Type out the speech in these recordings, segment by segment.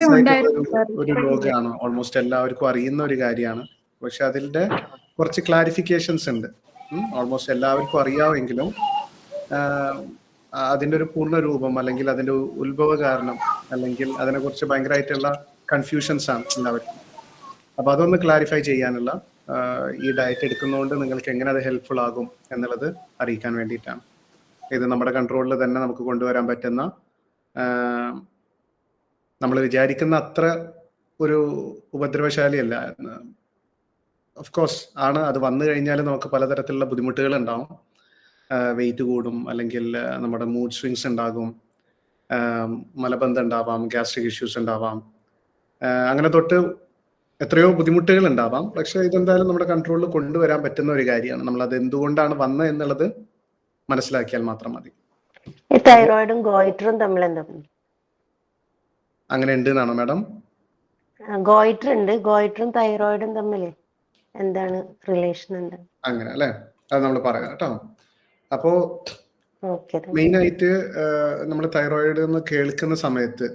ആയിട്ടുള്ള ഒരു രോഗമാണ്, ഓൾമോസ്റ്റ് എല്ലാവർക്കും അറിയുന്ന ഒരു കാര്യമാണ്. പക്ഷെ അതിന്റെ കുറച്ച് ക്ലാരിഫിക്കേഷൻസ് ഉണ്ട്. ഓൾമോസ്റ്റ് എല്ലാവർക്കും അറിയാമെങ്കിലും അതിന്റെ ഒരു പൂർണ്ണ രൂപം അല്ലെങ്കിൽ അതിന്റെ ഉത്ഭവ കാരണം അല്ലെങ്കിൽ അതിനെക്കുറിച്ച് ഭയങ്കരമായിട്ടുള്ള കൺഫ്യൂഷൻസ് ആണ് എല്ലാവർക്കും. അപ്പൊ അതൊന്ന് ക്ലാരിഫൈ ചെയ്യാനുള്ള ഈ ഡയറ്റ് എടുക്കുന്നതുകൊണ്ട് നിങ്ങൾക്ക് എങ്ങനെ അത് ഹെൽപ്ഫുൾ ആകും എന്നുള്ളത് അറിയിക്കാൻ വേണ്ടിയിട്ടാണ്. ഇത് നമ്മുടെ കൺട്രോളിൽ തന്നെ നമുക്ക് കൊണ്ടുവരാൻ പറ്റുന്ന, നമ്മൾ വിചാരിക്കുന്ന അത്ര ഒരു ഉപദ്രവശാലിയല്ല. ഓഫ് കോഴ്സ് ആണ്. അത് വന്നു കഴിഞ്ഞാൽ നമുക്ക് പലതരത്തിലുള്ള ബുദ്ധിമുട്ടുകൾ ഉണ്ടാവും. വെയിറ്റ് കൂടും, അല്ലെങ്കിൽ നമ്മുടെ മൂഡ് സ്വിങ്സ് ഉണ്ടാകും, മലബന്ധം ഉണ്ടാവാം, ഗ്യാസ്ട്രിക് ഇഷ്യൂസ് ഉണ്ടാവാം, അങ്ങനെ തൊട്ട് എത്രയോ ബുദ്ധിമുട്ടുകൾ ഉണ്ടാവാം. പക്ഷെ ഇതെന്തായാലും നമ്മുടെ കൺട്രോളിൽ കൊണ്ടുവരാൻ പറ്റുന്ന ഒരു കാര്യമാണ്. നമ്മൾ അത് എന്തുകൊണ്ടാണ് വന്നത് എന്നുള്ളത് മനസ്സിലാക്കിയാൽ മാത്രം മതി. തൈറോയിഡും ഗോയിറ്ററും തമ്മിൽ എന്താ? അങ്ങനെ ഉണ്ട് എന്നാണോ മാഡം? ഗോയിറ്റർ ഉണ്ട്, ഗോയിറ്ററും തൈറോയിഡും തമ്മിൽ എന്താണ് റിലേഷൻ? എന്താ അങ്ങനെ അല്ലേ? അത് നമ്മൾ പറയാം കേട്ടോ. അപ്പോ മെയിൻ ആയിട്ട് നമ്മൾ തൈറോയിഡ് എന്ന് കേൾക്കുന്ന സമയത്ത്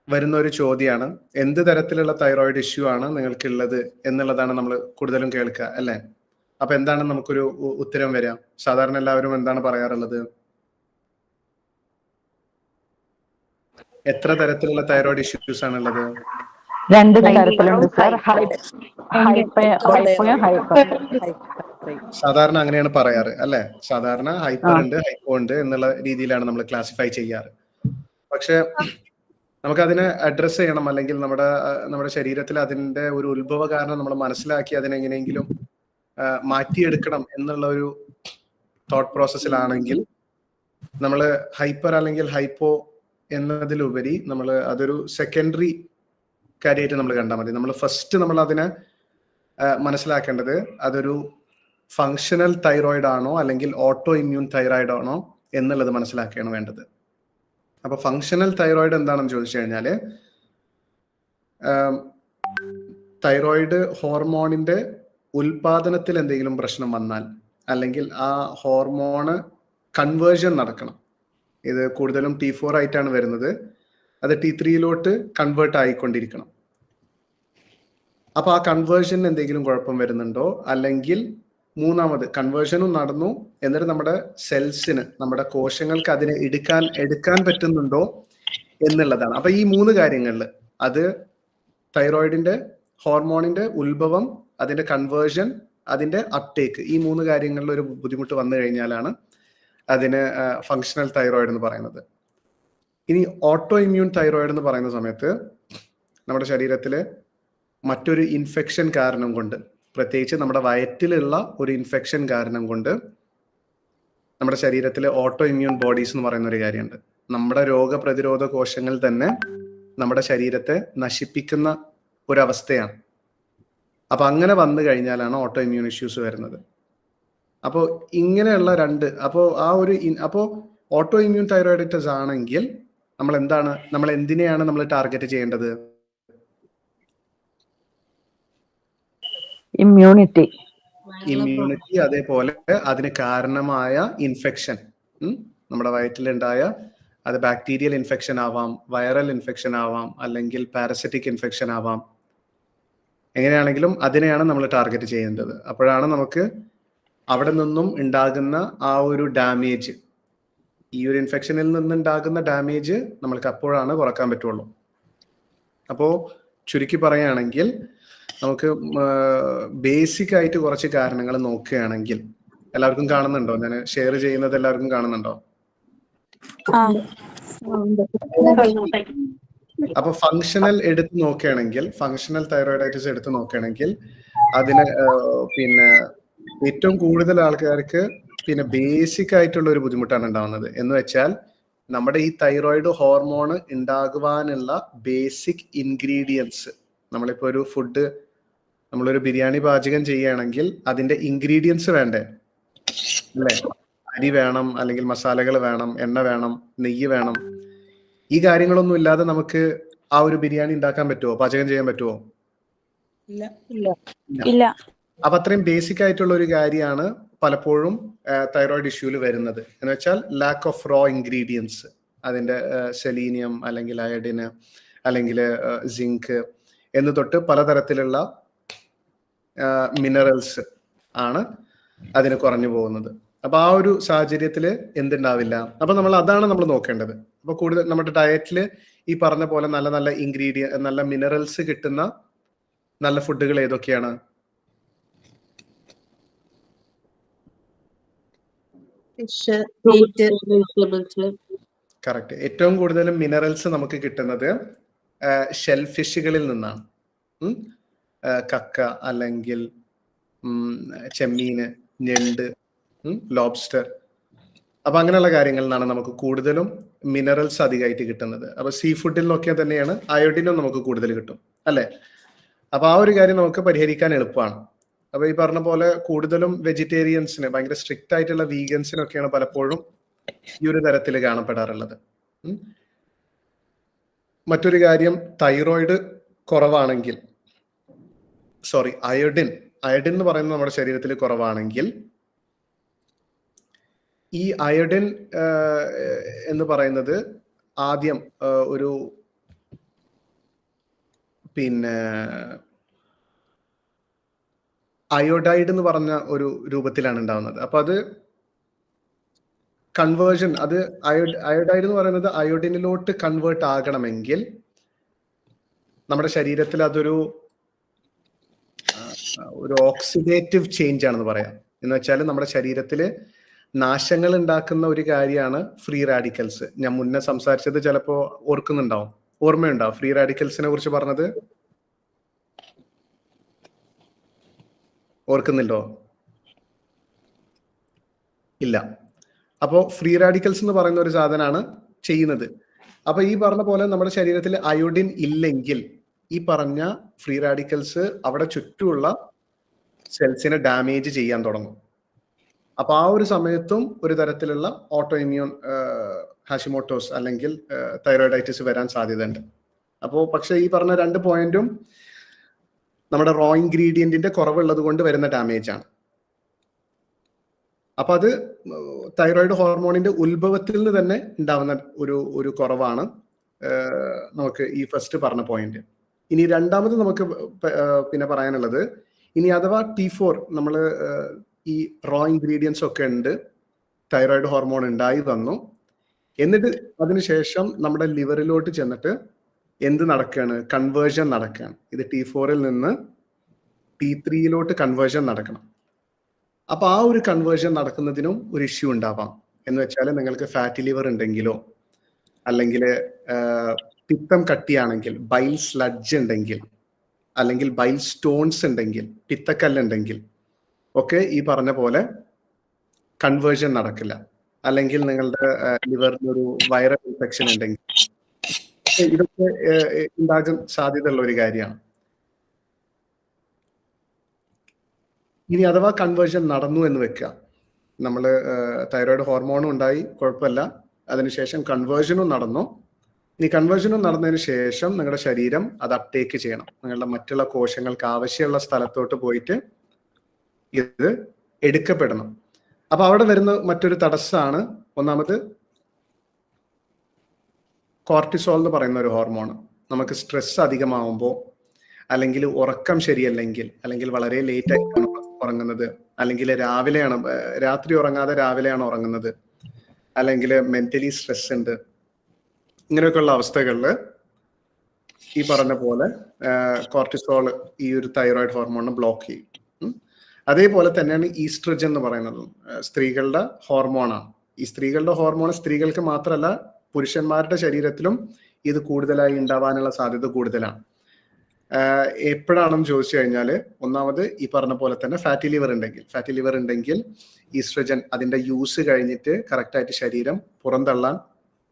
വരുന്ന ഒരു ചോദ്യമാണ്, എന്ത് തരത്തിലുള്ള തൈറോയിഡ് ഇഷ്യൂ ആണ് നിങ്ങൾക്കുള്ളത് എന്നുള്ളതാണ് നമ്മൾ കൂടുതലും കേൾക്കുക അല്ലേ? അപ്പൊ എന്താണ് നമുക്കൊരു ഉത്തരം വരിക? സാധാരണ എല്ലാവരും എന്താണ് പറയാറുള്ളത്? എത്ര തരത്തിലുള്ള തൈറോയിഡ് ഇഷ്യൂസ് ആണുള്ളത്? രണ്ട് തരത്തിലുണ്ട് സാർ. സാധാരണ അങ്ങനെയാണ് പറയാറ് അല്ലെ? സാധാരണ ഹൈപ്പർ ഉണ്ട്, ഹൈപ്പോ ഉണ്ട് എന്നുള്ള രീതിയിലാണ് നമ്മൾ ക്ലാസിഫൈ ചെയ്യാറ്. പക്ഷെ നമുക്കതിനെ അഡ്രസ് ചെയ്യണം, അല്ലെങ്കിൽ നമ്മുടെ ശരീരത്തിൽ അതിന്റെ ഒരു ഉത്ഭവ കാരണം നമ്മൾ മനസ്സിലാക്കി അതിനെങ്ങനെയെങ്കിലും മാറ്റിയെടുക്കണം എന്നുള്ള ഒരു തോട്ട് പ്രോസസ്സിലാണെങ്കിൽ നമ്മൾ ഹൈപ്പർ അല്ലെങ്കിൽ ഹൈപ്പോ എന്നതിലുപരി നമ്മൾ അതൊരു സെക്കൻഡറി കാര്യമായിട്ട് നമ്മൾ കണ്ടാൽ മതി. നമ്മൾ ഫസ്റ്റ് നമ്മൾ അതിനെ മനസ്സിലാക്കേണ്ടത് അതൊരു ഫങ്ഷണൽ തൈറോയിഡ് ആണോ അല്ലെങ്കിൽ ഓട്ടോ ഇമ്മ്യൂൺ തൈറോയിഡ് ആണോ എന്നുള്ളത് മനസ്സിലാക്കുകയാണ് വേണ്ടത്. അപ്പൊ ഫങ്ഷണൽ തൈറോയിഡ് എന്താണെന്ന് ചോദിച്ചു കഴിഞ്ഞാല്, തൈറോയിഡ് ഹോർമോണിന്റെ ഉൽപാദനത്തിൽ എന്തെങ്കിലും പ്രശ്നം വന്നാൽ, അല്ലെങ്കിൽ ആ ഹോർമോണ് കൺവേർഷൻ നടക്കണം. ഇത് കൂടുതലും T4 ആയിട്ടാണ് വരുന്നത്, അത് T3 കൺവേർട്ട് ആയിക്കൊണ്ടിരിക്കണം. അപ്പൊ ആ കൺവേർഷൻ എന്തെങ്കിലും കുഴപ്പം വരുന്നുണ്ടോ, അല്ലെങ്കിൽ മൂന്നാമത് കൺവേർഷനും നടന്നു എന്നിട്ട് നമ്മുടെ സെൽസിന്, നമ്മുടെ കോശങ്ങൾക്ക് അതിനെ എടുക്കാൻ പറ്റുന്നുണ്ടോ എന്നുള്ളതാണ്. അപ്പൊ ഈ മൂന്ന് കാര്യങ്ങളിൽ, അത് തൈറോയിഡിന്റെ ഹോർമോണിന്റെ ഉത്ഭവം, അതിന്റെ കൺവേർഷൻ, അതിന്റെ അപ്ടേക്ക്, ഈ മൂന്ന് കാര്യങ്ങളിൽ ഒരു ബുദ്ധിമുട്ട് വന്നു കഴിഞ്ഞാലാണ് അതിന് ഫങ്ഷണൽ തൈറോയിഡ് എന്ന് പറയുന്നത്. ഇനി ഓട്ടോ ഇമ്മ്യൂൺ തൈറോയിഡ് എന്ന് പറയുന്ന സമയത്ത് നമ്മുടെ ശരീരത്തില് മറ്റൊരു ഇൻഫെക്ഷൻ കാരണം കൊണ്ട്, പ്രത്യേകിച്ച് നമ്മുടെ വയറ്റിലുള്ള ഒരു ഇൻഫെക്ഷൻ കാരണം കൊണ്ട് നമ്മുടെ ശരീരത്തിലെ ഓട്ടോ ഇമ്മ്യൂൺ ബോഡീസ് എന്ന് പറയുന്ന ഒരു കാര്യമുണ്ട്. നമ്മുടെ രോഗപ്രതിരോധ കോശങ്ങൾ തന്നെ നമ്മുടെ ശരീരത്തെ നശിപ്പിക്കുന്ന ഒരവസ്ഥയാണ്. അപ്പൊ അങ്ങനെ വന്നു കഴിഞ്ഞാലാണ് ഓട്ടോ ഇമ്മ്യൂൺ ഇഷ്യൂസ് വരുന്നത്. അപ്പോൾ ഇങ്ങനെയുള്ള അപ്പോൾ ഓട്ടോ ഇമ്മ്യൂൺ തൈറോയിഡിറ്റിസ് ആണെങ്കിൽ നമ്മൾ എന്തിനെയാണ് നമ്മൾ ടാർഗറ്റ് ചെയ്യേണ്ടത്? ഇമ്മ്യൂണിറ്റി, അതേപോലെ അതിന് കാരണമായ ഇൻഫെക്ഷൻ, നമ്മുടെ വയറ്റിലുണ്ടായ, അത് ബാക്ടീരിയൽ ഇൻഫെക്ഷൻ ആവാം, വൈറൽ ഇൻഫെക്ഷൻ ആവാം, അല്ലെങ്കിൽ പാരസിറ്റിക് ഇൻഫെക്ഷൻ ആവാം. എങ്ങനെയാണെങ്കിലും അതിനെയാണ് നമ്മൾ ടാർഗറ്റ് ചെയ്യേണ്ടത്. അപ്പോഴാണ് നമുക്ക് അവിടെ നിന്നും ഉണ്ടാകുന്ന ആ ഒരു ഡാമേജ്, ഈ ഒരു ഇൻഫെക്ഷനിൽ നിന്നുണ്ടാകുന്ന ഡാമേജ് നമ്മൾക്ക് അപ്പോഴാണ് കുറക്കാൻ പറ്റുള്ളൂ. അപ്പോൾ ചുരുക്കി പറയുകയാണെങ്കിൽ, നമുക്ക് ബേസിക് ആയിട്ട് കുറച്ച് കാരണങ്ങൾ നോക്കുകയാണെങ്കിൽ, എല്ലാവർക്കും കാണുന്നുണ്ടോ? ഞാൻ ഷെയർ ചെയ്യുന്നത് എല്ലാവർക്കും കാണുന്നുണ്ടോ? അപ്പൊ ഫങ്ഷണൽ എടുത്ത് നോക്കുകയാണെങ്കിൽ, ഫങ്ഷണൽ തൈറോയിഡൈറ്റിസ് എടുത്ത് നോക്കുകയാണെങ്കിൽ, അതിന് ഏറ്റവും കൂടുതൽ ആൾക്കാർക്ക് ബേസിക് ആയിട്ടുള്ള ഒരു ബുദ്ധിമുട്ടാണ് ഉണ്ടാവുന്നത്. എന്ന് വെച്ചാൽ, നമ്മുടെ ഈ തൈറോയിഡ് ഹോർമോൺ ഉണ്ടാകുവാനുള്ള ബേസിക് ഇൻഗ്രീഡിയൻസ്, നമ്മളിപ്പോ ഒരു ഫുഡ്, നമ്മളൊരു ബിരിയാണി പാചകം ചെയ്യുകയാണെങ്കിൽ അതിന്റെ ഇൻഗ്രീഡിയൻസ് വേണ്ടേ അല്ലേ? അരി വേണം, അല്ലെങ്കിൽ മസാലകൾ വേണം, എണ്ണ വേണം, നെയ്യ് വേണം. ഈ കാര്യങ്ങളൊന്നും ഇല്ലാതെ നമുക്ക് ആ ഒരു ബിരിയാണി ഉണ്ടാക്കാൻ പറ്റുമോ? പാചകം ചെയ്യാൻ പറ്റുമോ? ഇല്ല. അപ്പൊ അത്രയും ബേസിക് ആയിട്ടുള്ള ഒരു കാര്യമാണ് പലപ്പോഴും തൈറോയിഡ് ഇഷ്യൂല് വരുന്നത്. എന്ന് വെച്ചാൽ ലാക്ക് ഓഫ് റോ ഇൻഗ്രീഡിയൻസ്, അതിന്റെ സെലീനിയം അല്ലെങ്കിൽ അയഡിന്, അല്ലെങ്കിൽ സിങ്ക് എന്ന് തൊട്ട് പലതരത്തിലുള്ള മിനറൽസ് ആണ് അതിന് കുറഞ്ഞു പോകുന്നത്. അപ്പൊ ആ ഒരു സാഹചര്യത്തിൽ എന്തുണ്ടാവില്ല, അപ്പൊ അതാണ് നമ്മൾ നോക്കേണ്ടത്. അപ്പൊ കൂടുതൽ നമ്മുടെ ഡയറ്റിൽ ഈ പറഞ്ഞ പോലെ നല്ല നല്ല നല്ല മിനറൽസ് കിട്ടുന്ന നല്ല ഫുഡുകൾ ഏതൊക്കെയാണ്? കറക്റ്റ്. ഏറ്റവും കൂടുതൽ മിനറൽസ് നമുക്ക് കിട്ടുന്നത് ഷെൽ ഫിഷുകളിൽ നിന്നാണ്. കക്ക അല്ലെങ്കിൽ ചെമ്മീന്, ഞണ്ട്, ലോബ്സ്റ്റർ, അപ്പൊ അങ്ങനെയുള്ള കാര്യങ്ങളിൽ നിന്നാണ് നമുക്ക് കൂടുതലും മിനറൽസ് അധികമായിട്ട് കിട്ടുന്നത്. അപ്പൊ സീ ഫുഡിൽ നോക്കിയാൽ തന്നെയാണ് അയോഡിനും നമുക്ക് കൂടുതൽ കിട്ടും അല്ലെ? അപ്പൊ ആ ഒരു കാര്യം നമുക്ക് പരിഹരിക്കാൻ എളുപ്പമാണ്. അപ്പൊ ഈ പറഞ്ഞ പോലെ കൂടുതലും വെജിറ്റേറിയൻസിന്, ഭയങ്കര സ്ട്രിക്റ്റ് ആയിട്ടുള്ള വീഗൻസിനൊക്കെയാണ് പലപ്പോഴും ഈ ഒരു തരത്തിൽ കാണപ്പെടാറുള്ളത്. മറ്റൊരു കാര്യം, തൈറോയിഡ് കുറവാണെങ്കിൽ, അയോഡിൻ എന്ന് പറയുന്നത് നമ്മുടെ ശരീരത്തിൽ കുറവാണെങ്കിൽ, ഈ അയോഡിൻ എന്ന് പറയുന്നത് ആദ്യം ഒരു അയോഡൈഡ് എന്ന് പറഞ്ഞ ഒരു രൂപത്തിലാണ് ഉണ്ടാവുന്നത്. അപ്പൊ അത് കൺവേർഷൻ, അത് അയോഡൈഡ് എന്ന് പറയുന്നത് അയോഡിനിലോട്ട് കൺവേർട്ട് ആകണമെങ്കിൽ നമ്മുടെ ശരീരത്തിൽ അതൊരു ഓക്സിഡേറ്റീവ് ചേഞ്ച് ആണെന്ന് പറയാം. എന്ന് വെച്ചാൽ നമ്മുടെ ശരീരത്തിൽ നാശങ്ങൾ ഉണ്ടാക്കുന്ന ഒരു കാര്യമാണ് ഫ്രീ റാഡിക്കൽസ്. ഞാൻ മുന്നേ സംസാരിച്ചത് ചിലപ്പോ ഓർമ്മയുണ്ടാവും. ഫ്രീ റാഡിക്കൽസിനെ കുറിച്ച് പറഞ്ഞത് ഓർക്കുന്നുണ്ടോ? ഇല്ല. അപ്പോ ഫ്രീ റാഡിക്കൽസ് എന്ന് പറയുന്ന ഒരു സാധനമാണ് ചെയ്യുന്നത്. അപ്പൊ ഈ പറഞ്ഞ പോലെ നമ്മുടെ ശരീരത്തിൽ അയോഡിൻ ഇല്ലെങ്കിൽ ഈ പറഞ്ഞ ഫ്രീ റാഡിക്കൽസ് അവിടെ ചുറ്റുമുള്ള സെൽസിനെ ഡാമേജ് ചെയ്യാൻ തുടങ്ങും. അപ്പൊ ആ ഒരു സമയത്തും ഒരു തരത്തിലുള്ള ഓട്ടോ ഇമ്മ്യൂൺ ഹാഷിമോട്ടോസ് അല്ലെങ്കിൽ തൈറോയിഡൈറ്റിസ് വരാൻ സാധ്യതയുണ്ട്. അപ്പോൾ പക്ഷെ ഈ പറഞ്ഞ 2 പോയിന്റും നമ്മുടെ റോ ഇൻഗ്രീഡിയന്റിന്റെ കുറവുള്ളത് കൊണ്ട് വരുന്ന ഡാമേജ് ആണ്. അപ്പൊ അത് തൈറോയിഡ് ഹോർമോണിന്റെ ഉത്ഭവത്തിൽ നിന്ന് തന്നെ ഉണ്ടാവുന്ന ഒരു കുറവാണ് നമുക്ക് ഈ ഫസ്റ്റ് പറഞ്ഞ പോയിന്റ്. ഇനി രണ്ടാമത് നമുക്ക് പിന്നെ പറയാനുള്ളത്, ഇനി അഥവാ T4 നമ്മൾ ഈ റോ ഇൻഗ്രീഡിയൻസ് ഒക്കെ ഉണ്ട്, തൈറോയിഡ് ഹോർമോൺ ഉണ്ടായി വന്നു, എന്നിട്ട് അതിനുശേഷം നമ്മുടെ ലിവറിലോട്ട് ചെന്നിട്ട് എന്ത് നടക്കുകയാണ്? കൺവേർഷൻ നടക്കുകയാണ്. ഇത് T4ൽ നിന്ന് T3യിലോട്ട് കൺവേർഷൻ നടക്കണം. അപ്പൊ ആ ഒരു കൺവേർഷൻ നടക്കുന്നതിനും ഒരു ഇഷ്യൂ ഉണ്ടാവാം. എന്ന് വെച്ചാൽ നിങ്ങൾക്ക് ഫാറ്റി ലിവർ ഉണ്ടെങ്കിലോ, അല്ലെങ്കിൽ പിത്തം കട്ടിയാണെങ്കിൽ, ബൈൽ സ്ലഡ്ജ് ഉണ്ടെങ്കിൽ, അല്ലെങ്കിൽ ബൈൽ സ്റ്റോൺസ് ഉണ്ടെങ്കിൽ, പിത്തക്കല്ലുണ്ടെങ്കിൽ ഒക്കെ ഈ പറഞ്ഞ പോലെ കൺവേർഷൻ നടക്കില്ല. അല്ലെങ്കിൽ നിങ്ങളുടെ ലിവറിന് ഒരു വൈറൽ ഇൻഫെക്ഷൻ ഉണ്ടെങ്കിൽ ഇതൊക്കെ ഉണ്ടാകാൻ സാധ്യതയുള്ള ഒരു കാര്യമാണ്. ഇനി അഥവാ കൺവേർഷൻ നടന്നു എന്ന് വെക്കുക, നമ്മൾ തൈറോയിഡ് ഹോർമോണും ഉണ്ടായി, കുഴപ്പമില്ല, അതിനുശേഷം കൺവേർഷനും നടന്നു. ഇനി കൺവേർഷനും നടന്നതിന് ശേഷം നിങ്ങളുടെ ശരീരം അത് അപ്ടേക്ക് ചെയ്യണം. നിങ്ങളുടെ മറ്റുള്ള കോശങ്ങൾക്ക് ആവശ്യമുള്ള സ്ഥലത്തോട്ട് പോയിട്ട് ഇത് എടുക്കപ്പെടണം. അപ്പൊ അവിടെ വരുന്ന മറ്റൊരു തടസ്സമാണ്, ഒന്നാമത് കോർട്ടിസോൾ എന്ന് പറയുന്ന ഒരു ഹോർമോൺ. നമുക്ക് സ്ട്രെസ് അധികമാവുമ്പോൾ, അല്ലെങ്കിൽ ഉറക്കം ശരിയല്ലെങ്കിൽ, അല്ലെങ്കിൽ വളരെ ലേറ്റ് ആയിട്ടാണ് ഉറങ്ങുന്നത്, അല്ലെങ്കിൽ രാത്രി ഉറങ്ങാതെ രാവിലെയാണ് ഉറങ്ങുന്നത്, അല്ലെങ്കിൽ മെന്റലി സ്ട്രെസ് ഉണ്ട്, ഇങ്ങനെയൊക്കെയുള്ള അവസ്ഥകളിൽ ഈ പറഞ്ഞ പോലെ കോർട്ടിസോൾ ഈ ഒരു തൈറോയിഡ് ഹോർമോണിനെ ബ്ലോക്ക് ചെയ്യും. അതേപോലെ തന്നെയാണ് ഈസ്ട്രജൻ എന്ന് പറയുന്നത്, സ്ത്രീകളുടെ ഹോർമോണാണ്. ഈ സ്ത്രീകളുടെ ഹോർമോൺ സ്ത്രീകൾക്ക് മാത്രമല്ല, പുരുഷന്മാരുടെ ശരീരത്തിലും ഇത് കൂടുതലായി ഉണ്ടാവാനുള്ള സാധ്യത കൂടുതലാണ്. എപ്പോഴാണെന്ന് ചോദിച്ചു കഴിഞ്ഞാൽ, ഒന്നാമത് ഈ പറഞ്ഞ പോലെ തന്നെ ഫാറ്റി ലിവർ ഉണ്ടെങ്കിൽ ഈസ്ട്രജൻ അതിന്റെ യൂസ് കഴിഞ്ഞിട്ട് കറക്റ്റായിട്ട് ശരീരം പുറന്തള്ളാൻ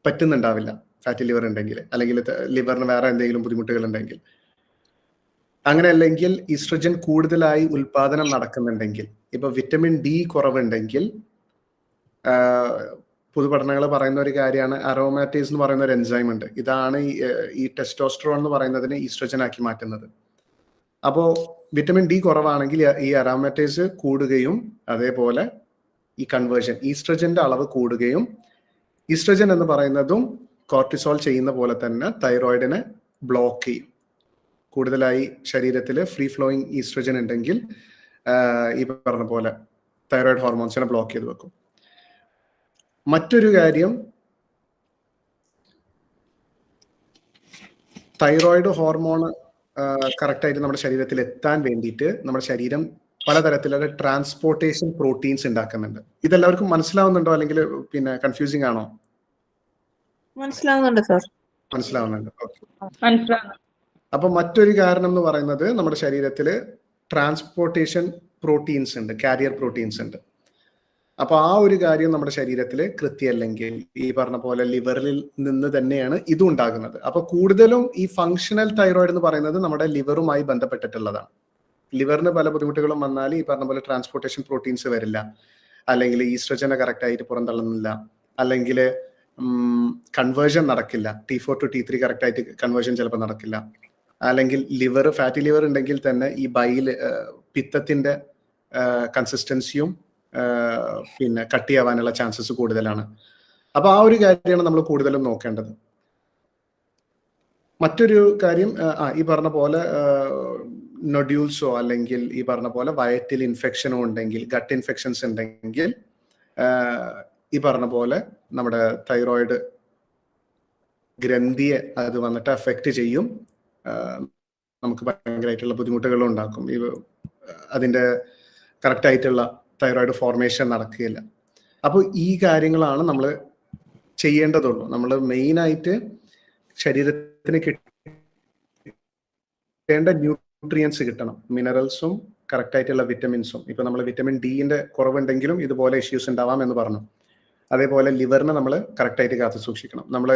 പറ്റുന്നുണ്ടാവില്ല, ഫാറ്റി ലിവർ ഉണ്ടെങ്കിൽ, അല്ലെങ്കിൽ ലിവറിന് വേറെ എന്തെങ്കിലും ബുദ്ധിമുട്ടുകൾ ഉണ്ടെങ്കിൽ. അങ്ങനെ അല്ലെങ്കിൽ ഈസ്ട്രജൻ കൂടുതലായി ഉൽപാദനം നടക്കുന്നുണ്ടെങ്കിൽ, ഇപ്പൊ വിറ്റമിൻ ഡി കുറവുണ്ടെങ്കിൽ, പൊതുപഠനങ്ങൾ പറയുന്ന ഒരു കാര്യമാണ് അരോമാറ്റേസ് എന്ന് പറയുന്ന ഒരു എൻസൈം ഉണ്ട്. ഇതാണ് ഈ ടെസ്റ്റോസ്റ്ററോൺ എന്ന് പറയുന്നതിനെ ഈസ്ട്രജൻ ആക്കി മാറ്റുന്നത്. അപ്പോൾ വിറ്റമിൻ ഡി കുറവാണെങ്കിൽ ഈ അരോമാറ്റേസ് കൂടുകയും, അതേപോലെ ഈ കൺവേർഷൻ ഈസ്ട്രജന്റെ അളവ് കൂടുകയും, ഈസ്ട്രജൻ എന്ന് പറയുന്നതും കോർട്ടിസോൾ ചെയ്യുന്ന പോലെ തന്നെ തൈറോയിഡിനെ ബ്ലോക്ക് ചെയ്യും. കൂടുതലായി ശരീരത്തിൽ ഫ്രീ ഫ്ലോയിങ് ഈസ്ട്രജൻ ഉണ്ടെങ്കിൽ ഈ പറഞ്ഞ പോലെ തൈറോയിഡ് ഹോർമോൺസിനെ ബ്ലോക്ക് ചെയ്ത് വെക്കും. മറ്റൊരു കാര്യം, തൈറോയിഡ് ഹോർമോൺ കറക്റ്റായിട്ട് നമ്മുടെ ശരീരത്തിൽ എത്താൻ വേണ്ടിയിട്ട് നമ്മുടെ ശരീരം പലതരത്തിലുള്ള ട്രാൻസ്പോർട്ടേഷൻ പ്രോട്ടീൻസ് ഉണ്ടാക്കുന്നുണ്ട്. ഇതെല്ലാവർക്കും മനസ്സിലാവുന്നുണ്ടോ, അല്ലെങ്കിൽ പിന്നെ കൺഫ്യൂസിംഗ് ആണോ? മനസ്സിലാവുന്നുണ്ട് സാർ. മനസ്സിലാവുന്നുണ്ട്. ഓക്കെ. മനസ്സിലാവുന്നു. അപ്പൊ മറ്റൊരു കാരണം എന്ന് പറയുന്നത് നമ്മുടെ ശരീരത്തിൽ ട്രാൻസ്പോർട്ടേഷൻ പ്രോട്ടീൻസ് ഉണ്ട്, കാരിയർ പ്രോട്ടീൻസ് ഉണ്ട്. അപ്പൊ ആ ഒരു കാര്യം നമ്മുടെ ശരീരത്തിൽ കൃത്യമല്ലെങ്കിൽ ഈ പറഞ്ഞ പോലെ ലിവറിൽ നിന്ന് തന്നെയാണ് ഇതും ഉണ്ടാകുന്നത്. അപ്പൊ കൂടുതലും ഈ ഫങ്ഷണൽ തൈറോയിഡ് എന്ന് പറയുന്നത് നമ്മുടെ ലിവറുമായി ബന്ധപ്പെട്ടിട്ടുള്ളതാണ്. ലിവറിന് പല ബുദ്ധിമുട്ടുകളും വന്നാൽ ഈ പറഞ്ഞ പോലെ ട്രാൻസ്പോർട്ടേഷൻ പ്രോട്ടീൻസ് വരില്ല, അല്ലെങ്കിൽ ഈസ്ട്രജനെ കറക്റ്റ് ആയിട്ട് പുറന്തള്ളുന്നില്ല, അല്ലെങ്കിൽ കൺവേർഷൻ നടക്കില്ല, T4 to T3 കറക്റ്റ് ആയിട്ട് കൺവേർഷൻ ചിലപ്പോൾ നടക്കില്ല, അല്ലെങ്കിൽ ലിവർ ഫാറ്റി ലിവർ ഉണ്ടെങ്കിൽ തന്നെ ഈ പിത്തത്തിന്റെ കൺസിസ്റ്റൻസിയും പിന്നെ കട്ടിയാവാനുള്ള ചാൻസസ് കൂടുതലാണ്. അപ്പൊ ആ ഒരു കാര്യമാണ് നമ്മൾ കൂടുതലും നോക്കേണ്ടത്. മറ്റൊരു കാര്യം, ഈ പറഞ്ഞ പോലെ നൊഡ്യൂൾസോ അല്ലെങ്കിൽ ഈ പറഞ്ഞ പോലെ വയറ്റിൽ ഇൻഫെക്ഷനോ ഉണ്ടെങ്കിൽ, ഗട്ട് ഇൻഫെക്ഷൻസ് ഉണ്ടെങ്കിൽ ഈ പറഞ്ഞ പോലെ നമ്മുടെ തൈറോയിഡ് ഗ്രന്ഥിയെ അത് വന്നിട്ട് അഫക്റ്റ് ചെയ്യും. നമുക്ക് ഭയങ്കരമായിട്ടുള്ള ബുദ്ധിമുട്ടുകളും ഉണ്ടാക്കും. അതിൻ്റെ കറക്റ്റായിട്ടുള്ള തൈറോയിഡ് ഫോർമേഷൻ നടക്കുകയില്ല. അപ്പോൾ ഈ കാര്യങ്ങളാണ് നമ്മൾ ചെയ്യേണ്ടതുള്ളൂ. നമ്മൾ മെയിനായിട്ട് ശരീരത്തിന് കിട്ടേണ്ട ന്യൂട്രിയൻസ് കിട്ടണം, മിനറൽസും കറക്റ്റായിട്ടുള്ള വിറ്റമിൻസും. ഇപ്പൊ നമ്മൾ വിറ്റമിൻ ഡിന്റെ കുറവുണ്ടെങ്കിലും ഇതുപോലെ ഇഷ്യൂസ് ഉണ്ടാവാം എന്ന് പറഞ്ഞു. അതേപോലെ ലിവറിനെ നമ്മൾ കറക്റ്റായിട്ട് കാത്തു സൂക്ഷിക്കണം. നമ്മൾ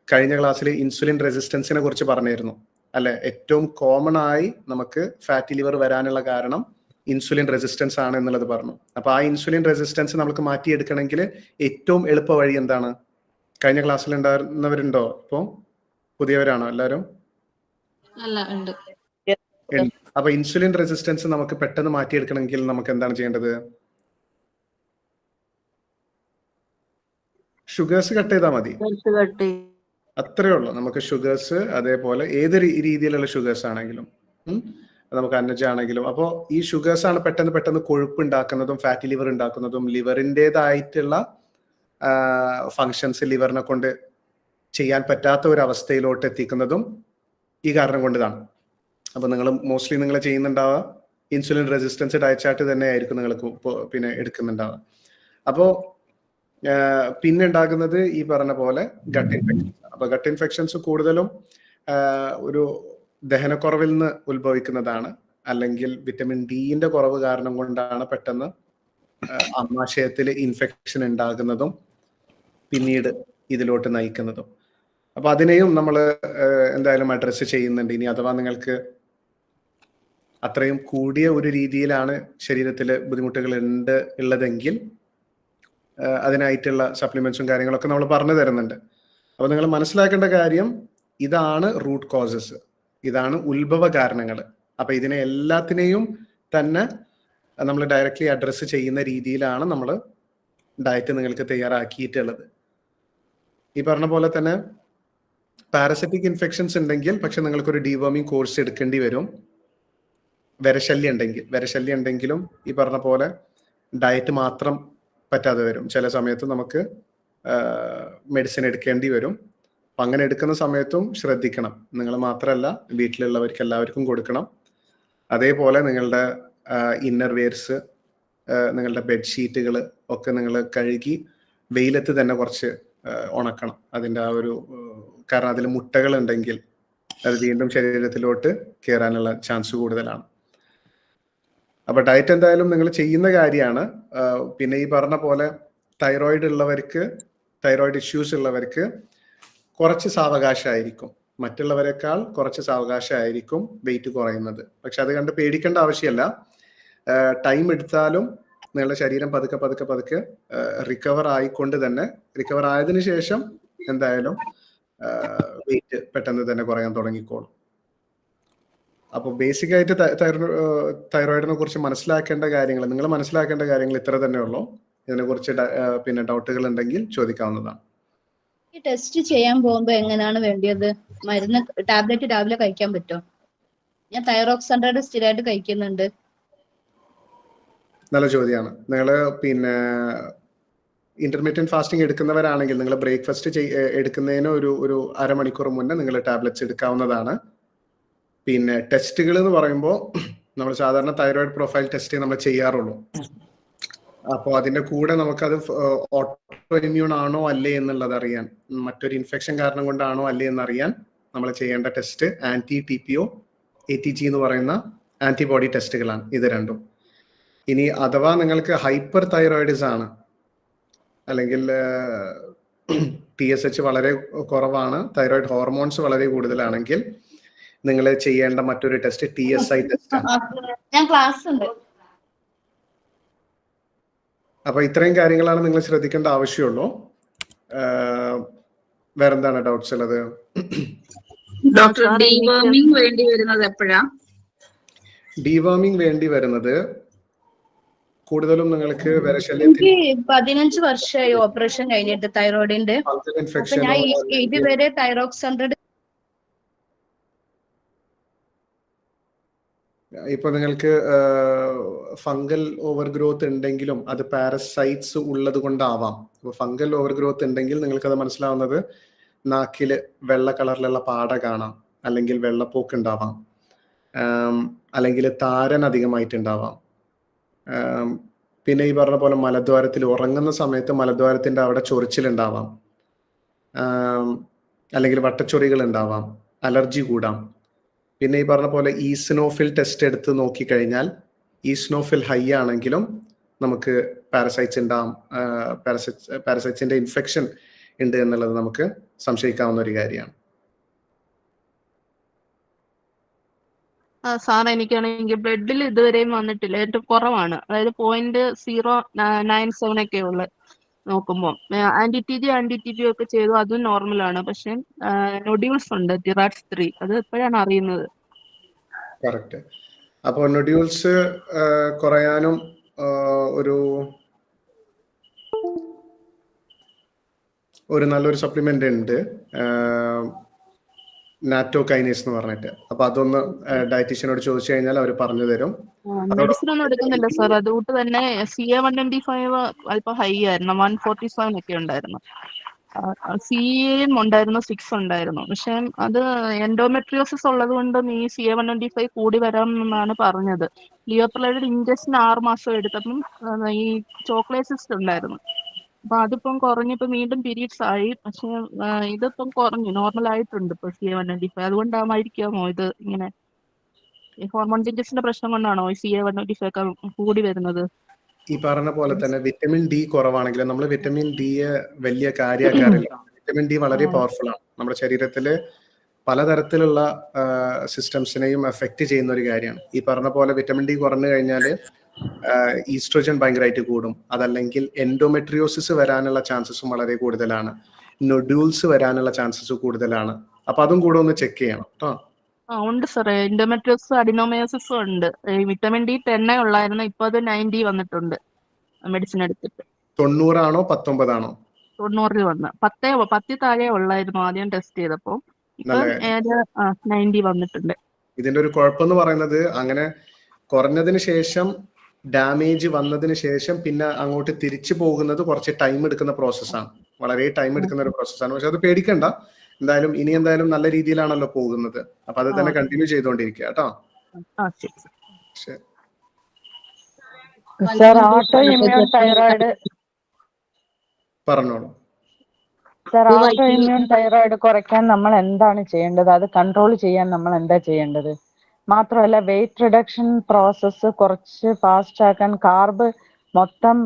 കഴിഞ്ഞ ക്ലാസ്സിൽ ഇൻസുലിൻ റെസിസ്റ്റൻസിനെ കുറിച്ച് പറഞ്ഞിരുന്നു അല്ലെ? ഏറ്റവും കോമൺ ആയി നമുക്ക് ഫാറ്റി ലിവർ വരാനുള്ള കാരണം ഇൻസുലിൻ റെസിസ്റ്റൻസ് ആണ് എന്നുള്ളത് പറഞ്ഞു. അപ്പൊ ആ ഇൻസുലിൻ റെസിസ്റ്റൻസ് നമുക്ക് മാറ്റിയെടുക്കണമെങ്കിൽ ഏറ്റവും എളുപ്പ വഴി എന്താണ്? കഴിഞ്ഞ ക്ലാസ്സിൽ ഉണ്ടായിരുന്നവരുണ്ടോ? ഇപ്പോ പുതിയവരാണോ എല്ലാവരും? അപ്പൊ ഇൻസുലിൻ റെസിസ്റ്റൻസ് നമുക്ക് പെട്ടെന്ന് മാറ്റിയെടുക്കണമെങ്കിൽ നമുക്ക് എന്താണ് ചെയ്യേണ്ടത്? ഷുഗേഴ്സ് കട്ട് ചെയ്താൽ മതി, അത്രേ ഉള്ളൂ. നമുക്ക് ഷുഗേഴ്സ്, അതേപോലെ ഏത് രീതിയിലുള്ള ഷുഗേഴ്സ് ആണെങ്കിലും, നമുക്ക് അന്നജാണെങ്കിലും. അപ്പോൾ ഈ ഷുഗേഴ്സ് ആണ് പെട്ടെന്ന് കൊഴുപ്പ് ഉണ്ടാക്കുന്നതും ഫാറ്റി ലിവർ ഉണ്ടാക്കുന്നതും ലിവറിൻ്റെതായിട്ടുള്ള ഫങ്ഷൻസ് ലിവറിനെ കൊണ്ട് ചെയ്യാൻ പറ്റാത്ത ഒരു അവസ്ഥയിലോട്ട് എത്തിക്കുന്നതും ഈ കാരണം കൊണ്ടാണ്. അപ്പൊ നിങ്ങൾ മോസ്റ്റ്ലി നിങ്ങൾ ചെയ്യുന്നുണ്ടാവുക ഇൻസുലിൻ റെസിസ്റ്റൻസ് ഡയറ്റ് ചാർട്ട് തന്നെ ആയിരിക്കും നിങ്ങൾക്ക് പിന്നെ എടുക്കുന്നുണ്ടാവുക. അപ്പോൾ പിന്നെ ഉണ്ടാകുന്നത് ഈ പറഞ്ഞ പോലെ ഗട്ട് ഇൻഫെക്ഷൻസ്. അപ്പൊ ഗട്ട് ഇൻഫെക്ഷൻസ് കൂടുതലും ഒരു ദഹനക്കുറവിൽ നിന്ന് ഉത്ഭവിക്കുന്നതാണ്, അല്ലെങ്കിൽ വിറ്റമിൻ ഡിന്റെ കുറവ് കാരണം കൊണ്ടാണ് പെട്ടെന്ന് ആമാശയത്തിൽ ഇൻഫെക്ഷൻ ഉണ്ടാകുന്നതും പിന്നീട് ഇതിലോട്ട് നയിക്കുന്നതും. അപ്പൊ അതിനെയും നമ്മൾ എന്തായാലും അഡ്രസ്സ് ചെയ്യുന്നുണ്ട്. ഇനി അഥവാ നിങ്ങൾക്ക് അത്രയും കൂടിയ ഒരു രീതിയിലാണ് ശരീരത്തിൽ ബുദ്ധിമുട്ടുകൾ ഉള്ളതെങ്കിൽ അതിനായിട്ടുള്ള സപ്ലിമെന്റ്സും കാര്യങ്ങളൊക്കെ നമ്മൾ പറഞ്ഞു തരുന്നുണ്ട്. അപ്പൊ നിങ്ങൾ മനസ്സിലാക്കേണ്ട കാര്യം ഇതാണ് റൂട്ട് കോസസ്, ഇതാണ് ഉത്ഭവ കാരണങ്ങൾ. അപ്പൊ ഇതിനെ എല്ലാത്തിനെയും തന്നെ നമ്മൾ ഡയറക്റ്റ്ലി അഡ്രസ്സ് ചെയ്യുന്ന രീതിയിലാണ് നമ്മൾ ഡയറ്റ് നിങ്ങൾക്ക് തയ്യാറാക്കിയിട്ടുള്ളത്. ഈ പറഞ്ഞ പോലെ തന്നെ പാരസൈറ്റിക് ഇൻഫെക്ഷൻസ് ഉണ്ടെങ്കിൽ പക്ഷെ നിങ്ങൾക്കൊരു ഡീവേമിങ് കോഴ്സ് എടുക്കേണ്ടി വരും. വിരശല്യം ഉണ്ടെങ്കിലും ഈ പറഞ്ഞ പോലെ ഡയറ്റ് മാത്രം പറ്റാതെ വരും. ചില സമയത്ത് നമുക്ക് മെഡിസിൻ എടുക്കേണ്ടി വരും. അപ്പം അങ്ങനെ എടുക്കുന്ന സമയത്തും ശ്രദ്ധിക്കണം. നിങ്ങൾ മാത്രമല്ല, വീട്ടിലുള്ളവർക്ക് എല്ലാവർക്കും കൊടുക്കണം. അതേപോലെ നിങ്ങളുടെ ഇന്നർ വെയർസ്, നിങ്ങളുടെ ബെഡ്ഷീറ്റുകൾ ഒക്കെ നിങ്ങൾ കഴുകി വെയിലത്ത് തന്നെ കുറച്ച് ഉണക്കണം. അതിൻ്റെ ആ ഒരു കാരണം അതിൽ മുട്ടകൾ ഉണ്ടെങ്കിൽ അത് വീണ്ടും ശരീരത്തിലോട്ട് കയറാനുള്ള ചാൻസ് കൂടുതലാണ്. അപ്പൊ ഡയറ്റ് എന്തായാലും നിങ്ങൾ ചെയ്യുന്ന കാര്യമാണ്. പിന്നെ ഈ പറഞ്ഞ പോലെ തൈറോയിഡ് ഇഷ്യൂസ് ഉള്ളവർക്ക് കുറച്ച് സാവകാശമായിരിക്കും, മറ്റുള്ളവരെക്കാൾ കുറച്ച് സാവകാശമായിരിക്കും വെയിറ്റ് കുറയുന്നത്. പക്ഷെ അത് കണ്ട് പേടിക്കേണ്ട ആവശ്യമല്ല. ടൈം എടുത്താലും നിങ്ങളുടെ ശരീരം പതുക്കെ റിക്കവർ ആയതിനു ശേഷം എന്തായാലും വെയിറ്റ് പെട്ടെന്ന് തന്നെ കുറയാൻ തുടങ്ങിക്കോളും. അപ്പോൾ ബേസിക് ആയിട്ട് തൈറോയിഡിനെ കുറിച്ച് നിങ്ങൾ മനസ്സിലാക്കേണ്ട കാര്യങ്ങൾ ഇത്ര തന്നെ ഉള്ളൂ. ഇതിനെ കുറിച്ച് പിന്നെ ഡൗട്ടുകൾ ഉണ്ടെങ്കിൽ ചോദിക്കാവുന്നതാണ്. ഈ ടെസ്റ്റ് ചെയ്യാൻ പോകുമ്പോ എങ്ങനെയാണ് വേണ്ടിയത്? മരുന്ന് ടാബ്ലറ്റ് രാവിലെ കഴിക്കാൻ പറ്റുമോ? ഞാൻ തൈറോക്സ് സ്ഥിരമായിട്ട് കഴിക്കുന്നുണ്ട്. നല്ല ചോദ്യമാണ്. നിങ്ങൾ പിന്നെ ഇന്റർമീഡിയറ്റ് ഫാസ്റ്റിംഗ് എടുക്കുന്നവരാണെങ്കിൽ നിങ്ങൾ ബ്രേക്ക്ഫാസ്റ്റ് എടുക്കുന്നതിന് ഒരു അരമണിക്കൂർ മുന്നേ നിങ്ങൾ ടാബ്ലറ്റ്സ് എടുക്കാവുന്നതാണ്. പിന്നെ ടെസ്റ്റുകൾ എന്ന് പറയുമ്പോൾ നമ്മൾ സാധാരണ തൈറോയിഡ് പ്രൊഫൈൽ ടെസ്റ്റ് നമ്മൾ ചെയ്യാറുള്ളൂ. അപ്പോൾ അതിന്റെ കൂടെ നമുക്കത് ഓട്ടോ ഇമ്മ്യൂൺ ആണോ അല്ലേ എന്നുള്ളത് അറിയാൻ, മറ്റൊരു ഇൻഫെക്ഷൻ കാരണം കൊണ്ടാണോ അല്ലേ എന്നറിയാൻ നമ്മൾ ചെയ്യേണ്ട ടെസ്റ്റ് anti-TPO ATG എന്ന് പറയുന്ന ആന്റിബോഡി ടെസ്റ്റുകളാണ് ഇത് രണ്ടും. ഇനി അഥവാ നിങ്ങൾക്ക് ഹൈപ്പർ തൈറോയിഡിസ് ആണ്, അല്ലെങ്കിൽ TSH വളരെ കുറവാണ്, തൈറോയിഡ് ഹോർമോൺസ് വളരെ കൂടുതലാണെങ്കിൽ നിങ്ങൾ ചെയ്യേണ്ട മറ്റൊരു ടെസ്റ്റ് TSI ടെസ്റ്റ് ആണ്. ഞാൻ ക്ലാസ് ഉണ്ട്. അപ്പൊ ഇത്രയും കാര്യങ്ങളാണ് നിങ്ങൾ ശ്രദ്ധിക്കേണ്ട ആവശ്യമുള്ളൂ. വേറെന്താണ് ഡൗട്ട്സ് ഉള്ളത്? ഡോക്ടർ, ഡീവർമിംഗ് വേണ്ടി വരുന്നത് എപ്പോഴാ? ഡീവർമിംഗ് വേണ്ടി വരുന്നത് കൂടുതലും നിങ്ങൾക്ക് എനിക്ക് 15 വർഷമായി ഓപ്പറേഷൻ കഴിഞ്ഞിട്ട് തൈറോയിഡിന്റെ. അപ്പൊ ഇൻഫെക്ഷൻ ഞാൻ ഇതുവരെ തൈറോക്സ് 100 ഇപ്പൊ നിങ്ങൾക്ക് ഫംഗൽ ഓവർ ഗ്രോത്ത് ഉണ്ടെങ്കിലും അത് പാരസൈറ്റ്സ് ഉള്ളത് കൊണ്ടാവാം. ഇപ്പൊ ഫംഗൽ ഓവർ ഗ്രോത്ത് ഉണ്ടെങ്കിൽ നിങ്ങൾക്ക് അത് മനസ്സിലാവുന്നത് നാക്കില് വെള്ള കളറിലുള്ള പാട കാണാം, അല്ലെങ്കിൽ വെള്ളപ്പോക്ക് ഉണ്ടാവാം, അല്ലെങ്കിൽ താരൻ അധികമായിട്ടുണ്ടാവാം. പിന്നെ ഈ പറഞ്ഞ പോലെ മലദ്വാരത്തിൽ ഉറങ്ങുന്ന സമയത്ത് മലദ്വാരത്തിന്റെ അവിടെ ചൊറിച്ചിലുണ്ടാവാം, അല്ലെങ്കിൽ വട്ടച്ചൊറികൾ ഉണ്ടാവാം, അലർജി കൂടാം. പിന്നെ ഈ പറഞ്ഞ പോലെ ഈസിനോഫിൽ ടെസ്റ്റ് എടുത്ത് നോക്കിക്കഴിഞ്ഞാൽ ഈസിനോഫിൽ ഹൈ ആണെങ്കിലും നമുക്ക് പാരസൈറ്റ്സ് ഉണ്ടാവും, പാരസൈറ്റ്സിന്റെ ഇൻഫെക്ഷൻ ഉണ്ട് എന്നുള്ളത് നമുക്ക് സംശയിക്കാവുന്ന ഒരു കാര്യമാണ്. സാർ, എനിക്കാണെങ്കിൽ ബ്ലഡിൽ ഇതുവരെയും വന്നിട്ടില്ല, ഏറ്റവും കുറവാണ്, അതായത് 0.097 ഒക്കെ ഉള്ളു. നോക്കുമ്പോൾ ആന്റി-TB ഒക്കെ ചെയ്തു, അതും നോർമലാണ്. പക്ഷെ നൊഡ്യൂൾസ് ഉണ്ട്, തിറാഡ്സ് 3, അത് എപ്പോഴാണ് അറിയുന്നത്? കറക്റ്റ്. അപ്പോൾ നൊഡ്യൂൾസ് കുറയാനും ഒരു നല്ലൊരു സപ്ലിമെന്റ് ഉണ്ട്, നാറ്റോകൈനേസ് എന്ന് പറഞ്ഞിട്ട്. അപ്പൊ അതൊന്ന് ഡയറ്റീഷ്യനോട് ചോദിച്ചു കഴിഞ്ഞാൽ അവർ പറഞ്ഞു തരും. മെഡിസിൻ ഒന്നും എടുക്കുന്നില്ല സാർ, അതുകൊണ്ട് തന്നെ CA-125 അല്പം ഹൈ ആയിരുന്നു, 147 ഒക്കെ ഉണ്ടായിരുന്നു. CA ഉണ്ടായിരുന്നു, 6 ഉണ്ടായിരുന്നു. പക്ഷെ അത് എൻഡോമെട്രിയോസിസ് ഉള്ളത് കൊണ്ടും ഈ CA-125 കൂടി വരാമെന്നാണ് പറഞ്ഞത്. ലിയോപ്രൈഡ് ഇഞ്ചക്ഷൻ 6 മാസം എടുത്തപ്പം ഈ ചോക്ലേസിസ്റ്റ് ഉണ്ടായിരുന്നു. അപ്പൊ അതിപ്പം കുറഞ്ഞിപ്പോ വീണ്ടും പീരീഡ്സ് ആയി. പക്ഷെ ഇതിപ്പം കുറഞ്ഞു, നോർമൽ ആയിട്ടുണ്ട് ഇപ്പൊ CA-125. അതുകൊണ്ടായിരിക്കാമോ ഇത് ഇങ്ങനെ? ഈ ഹോർമോൺ ചേഞ്ചസിന്റെ പ്രശ്നം കൊണ്ടാണോ ഈ CA-125 ഒക്കെ കൂടി വരുന്നത്? ഈ പറഞ്ഞ പോലെ തന്നെ വിറ്റമിൻ ഡി കുറവാണെങ്കിൽ നമ്മൾ വിറ്റമിൻ ഡിയെ വലിയ കാര്യക്കാരില്ല. വിറ്റമിൻ ഡി വളരെ പവർഫുൾ ആണ്. നമ്മുടെ ശരീരത്തില് പലതരത്തിലുള്ള സിസ്റ്റംസിനെയും എഫക്ട് ചെയ്യുന്ന ഒരു കാര്യമാണ്. ഈ പറഞ്ഞ പോലെ വിറ്റമിൻ ഡി കുറഞ്ഞു കഴിഞ്ഞാൽ ഈസ്ട്രോജൻ ഭയങ്കരമായിട്ട് കൂടും. അതല്ലെങ്കിൽ എൻഡോമെട്രിയോസിസ് വരാനുള്ള ചാൻസസും വളരെ കൂടുതലാണ്, നൊഡ്യൂൾസ് വരാനുള്ള ചാൻസസ് കൂടുതലാണ്. അപ്പൊ അതും കൂടെ ഒന്ന് ചെക്ക് ചെയ്യണം കേട്ടോ. ഉണ്ട് സാറേ, എൻഡോമെട്രിയോസിസ് അഡിനോമയോസിസും ഉണ്ട്. വിറ്റമിൻ ഡി 10 ഉള്ളായിരുന്നു, ഇപ്പൊ അത് 90 വന്നിട്ടുണ്ട് മെഡിസിൻ എടുത്തിട്ട്. 90 ആണോ 19 ആണോ? 90 വന്ന് 10 താഴെ ഉള്ളായിരുന്നു ആദ്യം ടെസ്റ്റ് ചെയ്തപ്പോ, ഇപ്പൊ 90 വന്നിട്ടുണ്ട്. ഇതിന്റെ ഒരു കുഴപ്പമെന്ന് പറയുന്നത് അങ്ങനെ കുറഞ്ഞതിന് ശേഷം ഡാമേജ് വന്നതിന് ശേഷം പിന്നെ അങ്ങോട്ട് തിരിച്ചു പോകുന്നത് കുറച്ച് ടൈം എടുക്കുന്ന പ്രോസസ്സാണ്, വളരെ ടൈം എടുക്കുന്ന ഒരു പ്രോസസ്സാണ്. പക്ഷെ അത് പേടിക്കണ്ട, എന്തായാലും നല്ല രീതിയിലാണല്ലോ പോകുന്നത്. അപ്പൊ അത് തന്നെ കണ്ടിന്യൂ ചെയ്തുകൊണ്ടിരിക്കുക കേട്ടോ. ഓട്ടോ ഇമ്മ്യൂൺ തൈറോയിഡ് പറഞ്ഞോളൂ. ഓട്ടോ ഇമ്മ്യൂൺ തൈറോയിഡ് കുറയ്ക്കാൻ നമ്മൾ എന്താണ് ചെയ്യേണ്ടത്? അത് കൺട്രോൾ ചെയ്യാൻ നമ്മൾ എന്താ ചെയ്യേണ്ടത്? മാത്രമല്ല വെയിറ്റ് റിഡക്ഷൻ പ്രോസസ്സ് കുറച്ച് ഫാസ്റ്റ് ആക്കാൻ കാർബ് മൊത്തം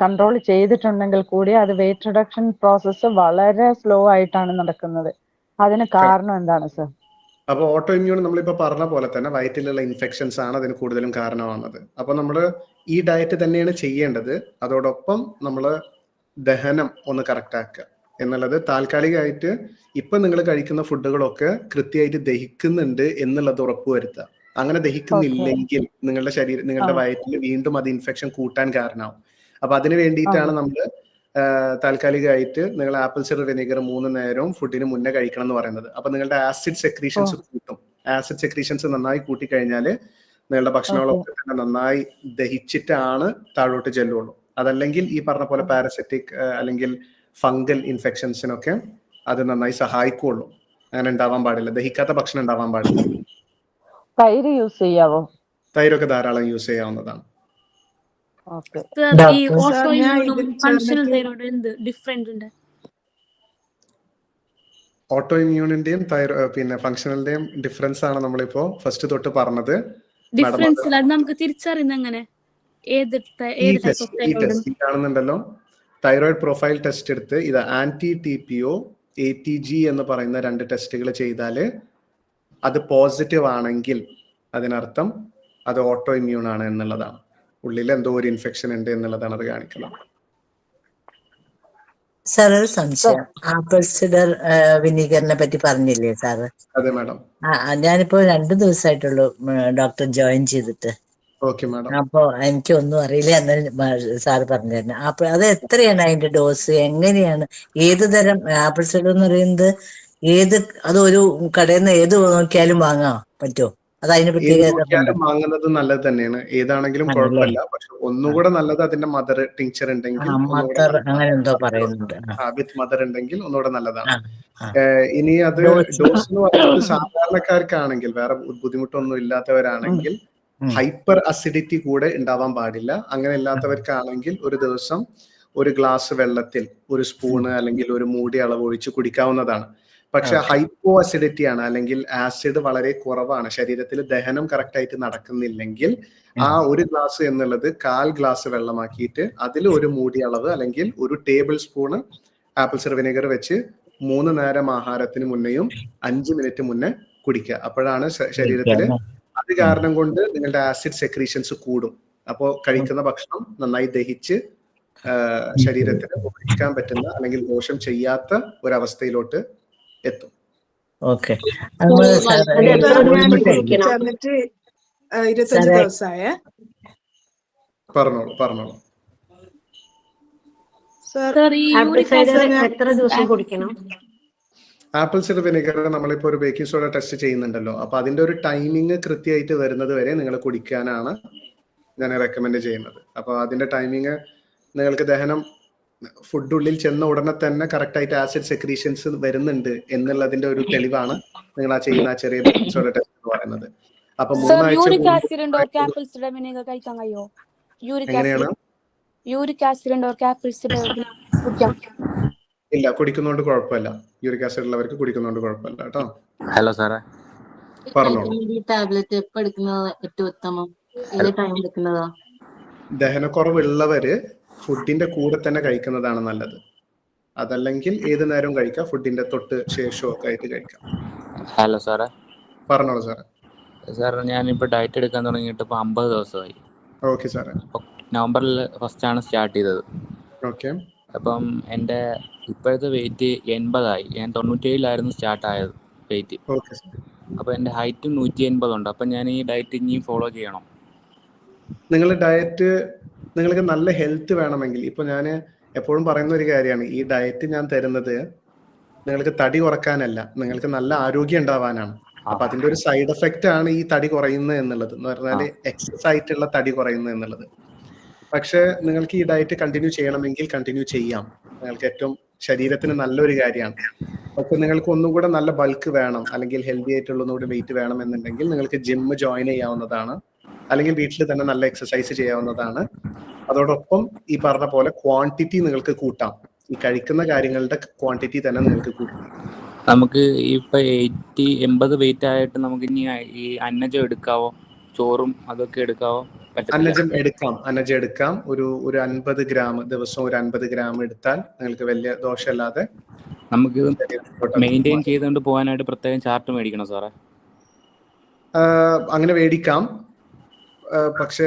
കൺട്രോൾ ചെയ്തിട്ടുണ്ടെങ്കിൽ കൂടി അത് വെയിറ്റ് റിഡക്ഷൻ പ്രോസസ്സ് വളരെ സ്ലോ ആയിട്ടാണ് നടക്കുന്നത്. അതിന് കാരണം എന്താണ് സർ? അപ്പോൾ ഓട്ടോ ഇമ്മ്യൂൺ നമ്മളിപ്പോൾ പറഞ്ഞ പോലെ തന്നെ വയറ്റിലുള്ള ഇൻഫെക്ഷൻസ് ആണ് അതിന് കൂടുതലും കാരണമാകുന്നത്. അപ്പോൾ നമ്മൾ ഈ ഡയറ്റ് തന്നെയാണ് ചെയ്യേണ്ടത്. അതോടൊപ്പം നമ്മൾ ദഹനം ഒന്ന് കറക്റ്റ് ആക്കുക എന്നുള്ളത്. താൽക്കാലികമായിട്ട് ഇപ്പം നിങ്ങൾ കഴിക്കുന്ന ഫുഡുകളൊക്കെ കൃത്യമായിട്ട് ദഹിക്കുന്നുണ്ട് എന്നുള്ളത് ഉറപ്പുവരുത്തുക. അങ്ങനെ ദഹിക്കുന്നില്ലെങ്കിൽ നിങ്ങളുടെ വയറ്റിൽ വീണ്ടും അത് ഇൻഫെക്ഷൻ കൂട്ടാൻ കാരണമാവും. അപ്പൊ അതിന് വേണ്ടിയിട്ടാണ് നമ്മൾ താൽക്കാലികമായിട്ട് നിങ്ങൾ ആപ്പിൾ സിഡർ വിനെഗർ 3 നേരവും ഫുഡിന് മുന്നേ കഴിക്കണം എന്ന് പറയുന്നത്. അപ്പൊ നിങ്ങളുടെ ആസിഡ് സെക്രീഷൻസ് കൂട്ടും. ആസിഡ് സെക്രീഷൻസ് നന്നായി കൂട്ടിക്കഴിഞ്ഞാൽ നിങ്ങളുടെ ഭക്ഷണങ്ങളൊക്കെ തന്നെ നന്നായി ദഹിച്ചിട്ടാണ് താഴോട്ട് ചെല്ലുള്ളൂ. അതല്ലെങ്കിൽ ഈ പറഞ്ഞ പോലെ പാരസൈറ്റിക് അല്ലെങ്കിൽ ഫംഗൽ ഇൻഫെക്ഷൻസിനൊക്കെ അത് നന്നായി സഹായിക്കുള്ളൂ. അങ്ങനെ ഉണ്ടാവാൻ പാടില്ല, ദഹിക്കാത്ത ഭക്ഷണം ഉണ്ടാവാൻ പാടില്ല. തൈര് യൂസ് ചെയ്യാവോ? തൈരൊക്കെ ധാരാളം യൂസ് ചെയ്യാവുന്നതാണ്. ഓക്കെ. ഈ ഓട്ടോ ഇമ്മ്യൂണും ഫങ്ഷണൽ തൈറോയിഡും എന്ത് ഡിഫറെന്റ് ഉണ്ട്? ഓട്ടോ ഇമ്മ്യൂണിന്റെയും പിന്നെ ഫങ്ഷണലിന്റെയും ഡിഫറൻസ് ആണ് നമ്മളിപ്പോ ഫസ്റ്റ് തൊട്ട് പറഞ്ഞത്. ഡിഫറൻസ് അത് നമുക്ക് തിരിച്ചറിയുന്നത് എങ്ങനെ? ഏത് ടൈപ്പ് ഓഫ് തൈറോയിഡ് ഈ കാണുന്നുണ്ടല്ലോ, തൈറോയിഡ് പ്രൊഫൈൽ ടെസ്റ്റ് എടുത്ത് ഇത് ആന്റി TPO ATG എന്ന് പറയുന്ന 2 ടെസ്റ്റുകൾ ചെയ്താൽ അത് പോസിറ്റീവ് ആണെങ്കിൽ അതിനർത്ഥം അത് ഓട്ടോ ഇമ്മ്യൂൺ ആണ് എന്നുള്ളതാണ്. ഉള്ളിൽ എന്തോ ഒരു ഇൻഫെക്ഷൻ ഉണ്ട് എന്നുള്ളതാണ് അത് കാണിക്കുന്നത്. സാർ ഒരു സംശയം, ആപ്പിൾ സിഡർ വിനീഗറിനെ പറ്റി പറഞ്ഞില്ലേ സാറ്? അതെ മാഡം. ഞാനിപ്പോ 2 ദിവസമായിട്ടുള്ളൂ ഡോക്ടർ ജോയിൻ ചെയ്തിട്ട്. Okay madam. അപ്പൊ എനിക്കൊന്നും അറിയില്ല എന്ന് സാറ് പറഞ്ഞു തരണം. അപ്പൊ അത് എത്രയാണ് അതിന്റെ ഡോസ്, എങ്ങനെയാണ്, ഏത് തരം ആപ്പിൾ സിഡർ എന്ന് പറയുന്നത്? അത് ഒരു കടയിൽ നിന്ന് ഏത് നോക്കിയാലും വാങ്ങാൻ പറ്റുമോ? അത് അതിന് പ്രത്യേകത വാങ്ങുന്നത് നല്ലത് തന്നെയാണ്, ഏതാണെങ്കിലും കുഴപ്പമില്ല. പക്ഷെ ഒന്നുകൂടെ നല്ലത് അതിന്റെ മദർ ടിങ്ചർ ഉണ്ടെങ്കിൽ, അങ്ങനെ എന്തോ പറയുന്നുണ്ട്, വിത്ത് മദർ ഉണ്ടെങ്കിൽ ഒന്നുകൂടെ നല്ലതാണ്. ഇനി അത് ഡോസ് എന്ന് പറയുന്നത് സാധാരണക്കാർക്കാണെങ്കിൽ, വേറെ ബുദ്ധിമുട്ടൊന്നും ഇല്ലാത്തവരാണെങ്കിൽ ഹൈപ്പർ അസിഡിറ്റി കൂടെ ഉണ്ടാവാൻ പാടില്ല. അങ്ങനെ ഇല്ലാത്തവർക്കാണെങ്കിൽ ഒരു ദിവസം ഒരു ഗ്ലാസ് വെള്ളത്തിൽ 1 സ്പൂണ് അല്ലെങ്കിൽ 1 മൂടി അളവ് ഒഴിച്ച് കുടിക്കാവുന്നതാണ്. പക്ഷെ ഹൈപ്പോ അസിഡിറ്റി ആണ്, അല്ലെങ്കിൽ ആസിഡ് വളരെ കുറവാണ്, ശരീരത്തിൽ ദഹനം കറക്റ്റ് ആയിട്ട് നടക്കുന്നില്ലെങ്കിൽ ആ 1 ഗ്ലാസ് എന്നുള്ളത് 1/4 ഗ്ലാസ് വെള്ളമാക്കിയിട്ട് അതിൽ 1 മൂടി അളവ് അല്ലെങ്കിൽ 1 table spoon apple cider vinegar വെച്ച് 3 നേരം ആഹാരത്തിന് മുന്നെയും 5 മിനിറ്റ് മുന്നേ കുടിക്കുക. അപ്പോഴാണ് ശരീരത്തില് അത് കാരണം കൊണ്ട് നിങ്ങളുടെ ആസിഡ് സെക്രീഷൻസ് കൂടും. അപ്പോൾ കഴിക്കുന്ന ഭക്ഷണം നന്നായി ദഹിച്ച് ശരീരത്തിന് ഉപയോഗിക്കാൻ പറ്റുന്ന അല്ലെങ്കിൽ ദോഷം ചെയ്യാത്ത ഒരവസ്ഥയിലോട്ട് എത്തും. ഓക്കെ. 25 ദിവസമായ പറഞ്ഞോളൂ. എത്ര ദിവസം കുടിക്കണം? ആപ്പിൾ സിഡർ വിനെഗർ നമ്മളിപ്പോൾ ഒരു ബേക്കിംഗ് സോഡ ടെസ്റ്റ് ചെയ്യുന്നുണ്ടല്ലോ, അപ്പൊ അതിന്റെ ഒരു ടൈമിങ് കൃത്യമായിട്ട് വരുന്നത് വരെ നിങ്ങൾ കുടിക്കാനാണ് ഞാൻ റെക്കമെൻഡ് ചെയ്യുന്നത്. അപ്പൊ അതിന്റെ ടൈമിങ് നിങ്ങൾക്ക് ദഹനം ഫുഡ് ഉള്ളിൽ ചെന്ന ഉടനെ തന്നെ കറക്റ്റ് ആയിട്ട് ആസിഡ് സെക്രീഷൻസ് വരുന്നുണ്ട് എന്നുള്ളതിന്റെ ഒരു തെളിവാണ് നിങ്ങൾ ആ ചെയ്യുന്ന ആ ചെറിയ ബേക്കിംഗ് സോഡ ടെസ്റ്റ് എന്ന് പറയുന്നത്. അപ്പൊ 3 ആഴ്ച ഇല്ല, കുടിക്കുന്നോണ്ട് കുഴപ്പമില്ല. യൂറിക് ആസിഡ് ഉള്ളവർക്ക് കുടിക്കുന്നോണ്ട് കുഴപ്പമില്ല കേട്ടോ. ഹലോ സാറേ, പറഞ്ഞോളൂ. ടാബ്ലറ്റ് എപ്പോൾ എടുക്കുന്നത് ഏറ്റവും ഉത്തമം? ഏത് ടൈം എടുക്കുന്നതാ? ദഹനക്കുറവുള്ളവര് ഫുഡിന്റെ കൂടെ തന്നെ കഴിക്കുന്നതാണ് നല്ലത്. അതല്ലെങ്കിൽ ഏത് നേരവും കഴിക്കാം, ഫുഡിന്റെ തൊട്ട് ശേഷവും ഒക്കെ ആയിട്ട് കഴിക്കാം. ഹലോ സാറേ. പറഞ്ഞോളൂ സാറേ. സാർ, ഞാനിപ്പോൾ ഡയറ്റ് എടുക്കാൻ തുടങ്ങിയിട്ട് ഇപ്പോൾ 50 ദിവസമായി. ഓക്കെ സാറേ. നവംബറിൽ ഫസ്റ്റാണ് സ്റ്റാർട്ട് ചെയ്തത്. ഓക്കെ. അപ്പം എൻ്റെ ഇപ്പോഴത്തെ വെയിറ്റ് 80 ഞാൻ 97 സ്റ്റാർട്ട് ആയത് വെയിറ്റ്. ഓക്കെ. അപ്പോൾ എൻ്റെ ഹൈറ്റ് 180 ഉണ്ട്. അപ്പം ഞാൻ ഈ ഡയറ്റ് ഇനിയും ഫോളോ ചെയ്യണം? നിങ്ങളുടെ ഡയറ്റ്, നിങ്ങൾക്ക് നല്ല ഹെൽത്ത് വേണമെങ്കിൽ, ഇപ്പൊ ഞാൻ എപ്പോഴും പറയുന്ന ഒരു കാര്യമാണ്, ഈ ഡയറ്റ് ഞാൻ തരുന്നത് നിങ്ങൾക്ക് തടി കുറക്കാനല്ല, നിങ്ങൾക്ക് നല്ല ആരോഗ്യം ഉണ്ടാവാനാണ്. അപ്പൊ അതിന്റെ ഒരു സൈഡ് എഫക്റ്റ് ആണ് ഈ തടി കുറയുന്നത് എന്നുള്ളത്, എന്ന് പറഞ്ഞാല് എക്സസ് ആയിട്ടുള്ള തടി കുറയുന്നത് എന്നുള്ളത്. പക്ഷെ നിങ്ങൾക്ക് ഈ ഡയറ്റ് കണ്ടിന്യൂ ചെയ്യണമെങ്കിൽ കണ്ടിന്യൂ ചെയ്യാം, നിങ്ങൾക്ക് ഏറ്റവും ശരീരത്തിന് നല്ലൊരു കാര്യമാണ്. പക്ഷെ നിങ്ങൾക്ക് ഒന്നും കൂടെ നല്ല ബൾക്ക് വേണം, അല്ലെങ്കിൽ ഹെൽത്തി ആയിട്ടുള്ള ഒന്നുകൂടി വെയിറ്റ് വേണം എന്നുണ്ടെങ്കിൽ നിങ്ങൾക്ക് ജിമ്മ് ജോയിൻ ചെയ്യാവുന്നതാണ്, അല്ലെങ്കിൽ വീട്ടിൽ തന്നെ നല്ല എക്സസൈസ് ചെയ്യാവുന്നതാണ്. അതോടൊപ്പം ഈ പറഞ്ഞ പോലെ ക്വാണ്ടിറ്റി നിങ്ങൾക്ക് കൂട്ടാം, ഈ കഴിക്കുന്ന കാര്യങ്ങളുടെ ക്വാണ്ടിറ്റി തന്നെ നിങ്ങൾക്ക് കൂട്ടാം. നമുക്ക് ഇപ്പൊ 80 വെയിറ്റ് ആയിട്ട് നമുക്ക് ഇനി ഈ അന്നജം എടുക്കാവോ? ചോറും അതൊക്കെ എടുക്കാവോ? അന്നജം എടുക്കാം. ഒരു 50 ഗ്രാം ദിവസം, ഒരു 50 ഗ്രാം എടുത്താൽ നിങ്ങൾക്ക് വലിയ ദോഷമല്ലാതെ നമുക്ക് മെയിൻറ്റെയിൻ ചെയ്തുകൊണ്ട് പോകാനായിട്ട് പ്രത്യേകം ചാർട്ട് മേടിക്കണം സാറേ? അങ്ങനെ മേടിക്കാം. പക്ഷെ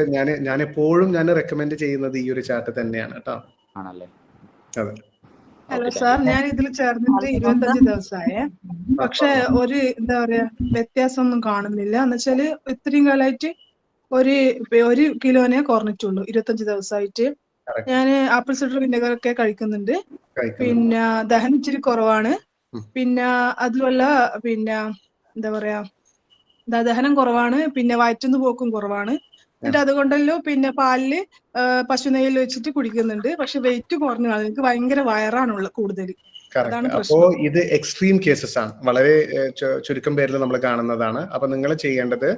ഞാൻ എപ്പോഴും റെക്കമെൻഡ് ചെയ്യുന്നത് ഈ ഒരു ചാർട്ട് തന്നെയാണ് കേട്ടോ. ആണല്ലേ? അതെ. ഹലോ സാർ, ഞാൻ ഇതിൽ ചേർന്നിട്ട് 25 ദിവസമായ, പക്ഷെ ഒരു എന്താ പറയാ വ്യത്യാസം ഒന്നും കാണുന്നില്ല. എന്നുവെച്ചാല് ഇത്രയും കാലമായിട്ട് ഒരു കിലോനെ കുറഞ്ഞിട്ടുള്ളൂ 25 ദിവസമായിട്ട്. Correct. ഞാൻ ആപ്പിൾ സിഡർ വിനെഗർ ഒക്കെ കഴിക്കുന്നുണ്ട്. കഴിക്കുന്നുണ്ട്. പിന്നെ ദഹനം ഇച്ചിരി കുറവാണ്. ഉം. പിന്നെ അതുമല്ല പിന്നെ എന്താ പറയാ ദഹനം കുറവാണ്. പിന്നെ വയറ്റുന്ന പോക്കും കുറവാണ്. എന്നിട്ട് അതുകൊണ്ടല്ലോ പിന്നെ പാലില് പശുനെയ്യിൽ വെച്ചിട്ട് കുടിക്കുന്നുണ്ട്. പക്ഷെ വെയിറ്റ് കുറഞ്ഞാണ്. എനിക്ക് ഭയങ്കര വയറാണുള്ള കൂടുതൽ. അതാണ് കറക്റ്റ്. അപ്പോ പ്രശ്നം. ഇത് എക്സ്ട്രീം കേസസ് ആണ്. വളരെ ചുരുക്കം പേരിൽ നമ്മൾ കാണുന്നതാണ്. അപ്പൊ നിങ്ങൾ ചെയ്യേണ്ടത്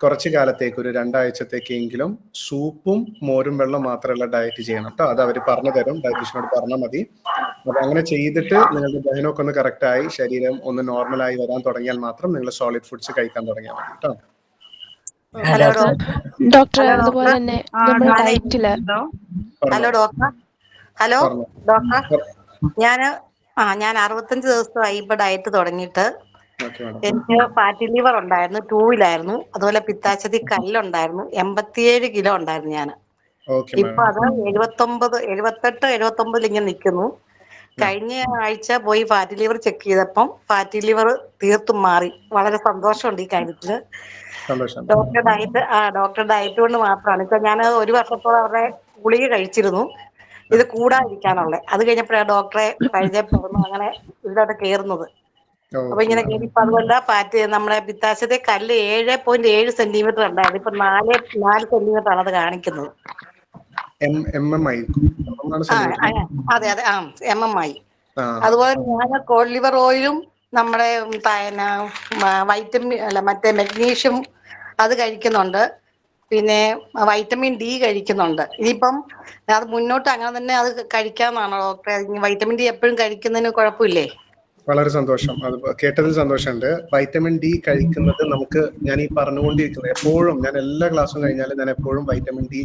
കുറച്ചു കാലത്തേക്ക് ഒരു 2 ആഴ്ചത്തേക്കെങ്കിലും സൂപ്പും മോരും വെള്ളം മാത്രമുള്ള ഡയറ്റ് ചെയ്യണം കേട്ടോ. അത് അവർ പറഞ്ഞു തരും, ഡയറ്റീഷ്യനോട് പറഞ്ഞാൽ മതി. അപ്പൊ അങ്ങനെ ചെയ്തിട്ട് നിങ്ങളുടെ ദഹനമൊക്കെ ഒന്ന് കറക്റ്റായി ശരീരം ഒന്ന് നോർമലായി വരാൻ തുടങ്ങിയാൽ മാത്രം നിങ്ങൾ സോളിഡ് ഫുഡ്സ് കഴിക്കാൻ തുടങ്ങിയാൽ മതി കേട്ടോ. ഹലോ ഡോക്ടർ അതുപോലെ തന്നെ നമ്മുടെ ഡയറ്റില് ഹലോ ഡോക്ടർ. Hello doctor. ഞാൻ 65 ദിവസമായി ഇപ്പൊ ഡയറ്റ് തുടങ്ങിയിട്ട്. എനിക്ക് ഫാറ്റി ലിവർ ഉണ്ടായിരുന്നു, 2-ലായിരുന്നു. അതുപോലെ പിത്താശതി കല്ലുണ്ടായിരുന്നു, 87 കിലോ ഉണ്ടായിരുന്നു ഞാൻ. ഇപ്പൊ അത് 78-79 ഇങ്ങനെ നിൽക്കുന്നു. കഴിഞ്ഞ ആഴ്ച പോയി ഫാറ്റി ലിവർ ചെക്ക് ചെയ്തപ്പം ഫാറ്റി ലിവർ തീർത്തും മാറി. വളരെ സന്തോഷമുണ്ട് ഈ കാര്യത്തില്. ഡോക്ടർ ഡയറ്റ് കൊണ്ട് മാത്രമാണ്. ഇപ്പൊ ഞാൻ 1 വർഷത്തോളം അവരുടെ ഗുളിക കഴിച്ചിരുന്നു, ഇത് കൂടാതിരിക്കാനുള്ള. അത് കഴിഞ്ഞപ്പോഴാണ് ഡോക്ടറെ പരിചയപ്പെടുന്നു, അങ്ങനെ ഇതിലോട്ട് കയറുന്നത്. അപ്പൊ ഇങ്ങനെ ഇപ്പൊ അതുമല്ല നമ്മുടെ പിത്താശത്തെ കല്ല് 7.7 സെന്റിമീറ്റർ ഉണ്ടായിരുന്നു. ഇപ്പൊ 4 സെന്റിമീറ്റർ ആണ് അത് കാണിക്കുന്നത്. അതെ MM-I. അതുപോലെ ഞാൻ കോൾഡ് ലിവർ ഓയിലും നമ്മുടെ വൈറ്റമിൻ മറ്റേ മെഗ്നീഷ്യം അത് കഴിക്കുന്നുണ്ട്. പിന്നെ വൈറ്റമിൻ D കഴിക്കുന്നുണ്ട്. ഇനിയിപ്പം അത് മുന്നോട്ട് അങ്ങനെ തന്നെ അത് കഴിക്കാമെന്നാണോ ഡോക്ടറെ? വൈറ്റമിൻ D എപ്പോഴും കഴിക്കുന്നതിന് കുഴപ്പമില്ലേ? വളരെ സന്തോഷം. അത് കേട്ടതിൽ സന്തോഷമുണ്ട്. വൈറ്റമിൻ ഡി കഴിക്കുന്നത് നമുക്ക്, ഞാൻ ഈ പറഞ്ഞുകൊണ്ടിരിക്കുന്നത് എപ്പോഴും, ഞാൻ എല്ലാ ക്ലാസ്സും കഴിഞ്ഞാലും ഞാൻ എപ്പോഴും വൈറ്റമിൻ ഡി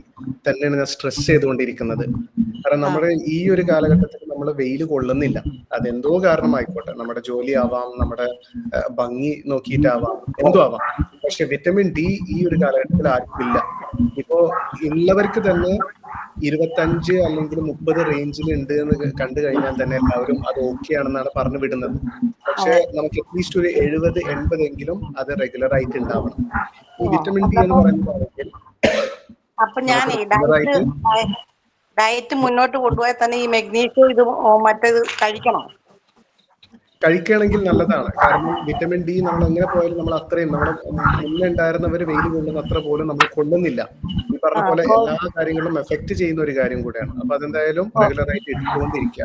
തന്നെയാണ് ഞാൻ സ്ട്രെസ് ചെയ്തുകൊണ്ടിരിക്കുന്നത്. കാരണം നമ്മുടെ ഈ ഒരു കാലഘട്ടത്തിൽ നമ്മൾ വെയിൽ കൊള്ളുന്നില്ല. അതെന്തോ കാരണമായിക്കോട്ടെ, നമ്മുടെ ജോലി ആവാം, നമ്മുടെ ഭംഗി നോക്കിയിട്ടാവാം, എന്തോ ആവാം. പക്ഷെ വിറ്റമിൻ ഡി ഈ ഒരു കാലഘട്ടത്തിൽ ആർക്കും ഇല്ല. ഇപ്പോ ഉള്ളവർക്ക് തന്നെ 25 അല്ലെങ്കിൽ 30 റേഞ്ചിൽ ഉണ്ട് എന്ന് കണ്ടു കഴിഞ്ഞാൽ തന്നെ എല്ലാവരും അത് ഓക്കെ ആണെന്നാണ് പറഞ്ഞു വിടുന്നത്. പക്ഷെ നമുക്ക് അറ്റ്ലീസ്റ്റ് ഒരു 70-80 എങ്കിലും അത് റെഗുലർ ആയിട്ട് ഉണ്ടാവണം. ഈ വിറ്റമിൻ ഡി എന്ന് പറയുന്നത് അപ്പൊ ഞാൻ ഡയറ്റ് മുന്നോട്ട് കൊണ്ടുപോയാൽ തന്നെ ഈ മെഗ്നീഷ്യം ഇത് മറ്റേത് കഴിക്കുകയാണെങ്കിൽ നല്ലതാണ്. കാരണം വിറ്റമിൻ ഡി നമ്മൾ എങ്ങനെ പോയാലും നമ്മൾ അത്രയും നമ്മുടെ മുന്നേ ഉണ്ടായിരുന്നവർ വെയിൽ കൊള്ളുന്ന അത്ര പോലും നമ്മൾ കൊള്ളുന്നില്ല. ഈ പറഞ്ഞ പോലെ എല്ലാ കാര്യങ്ങളും എഫക്ട് ചെയ്യുന്ന ഒരു കാര്യം കൂടെയാണ്. അപ്പൊ അതെന്തായാലും റെഗുലർ ആയിട്ട് എടുത്തുകൊണ്ടിരിക്കുക.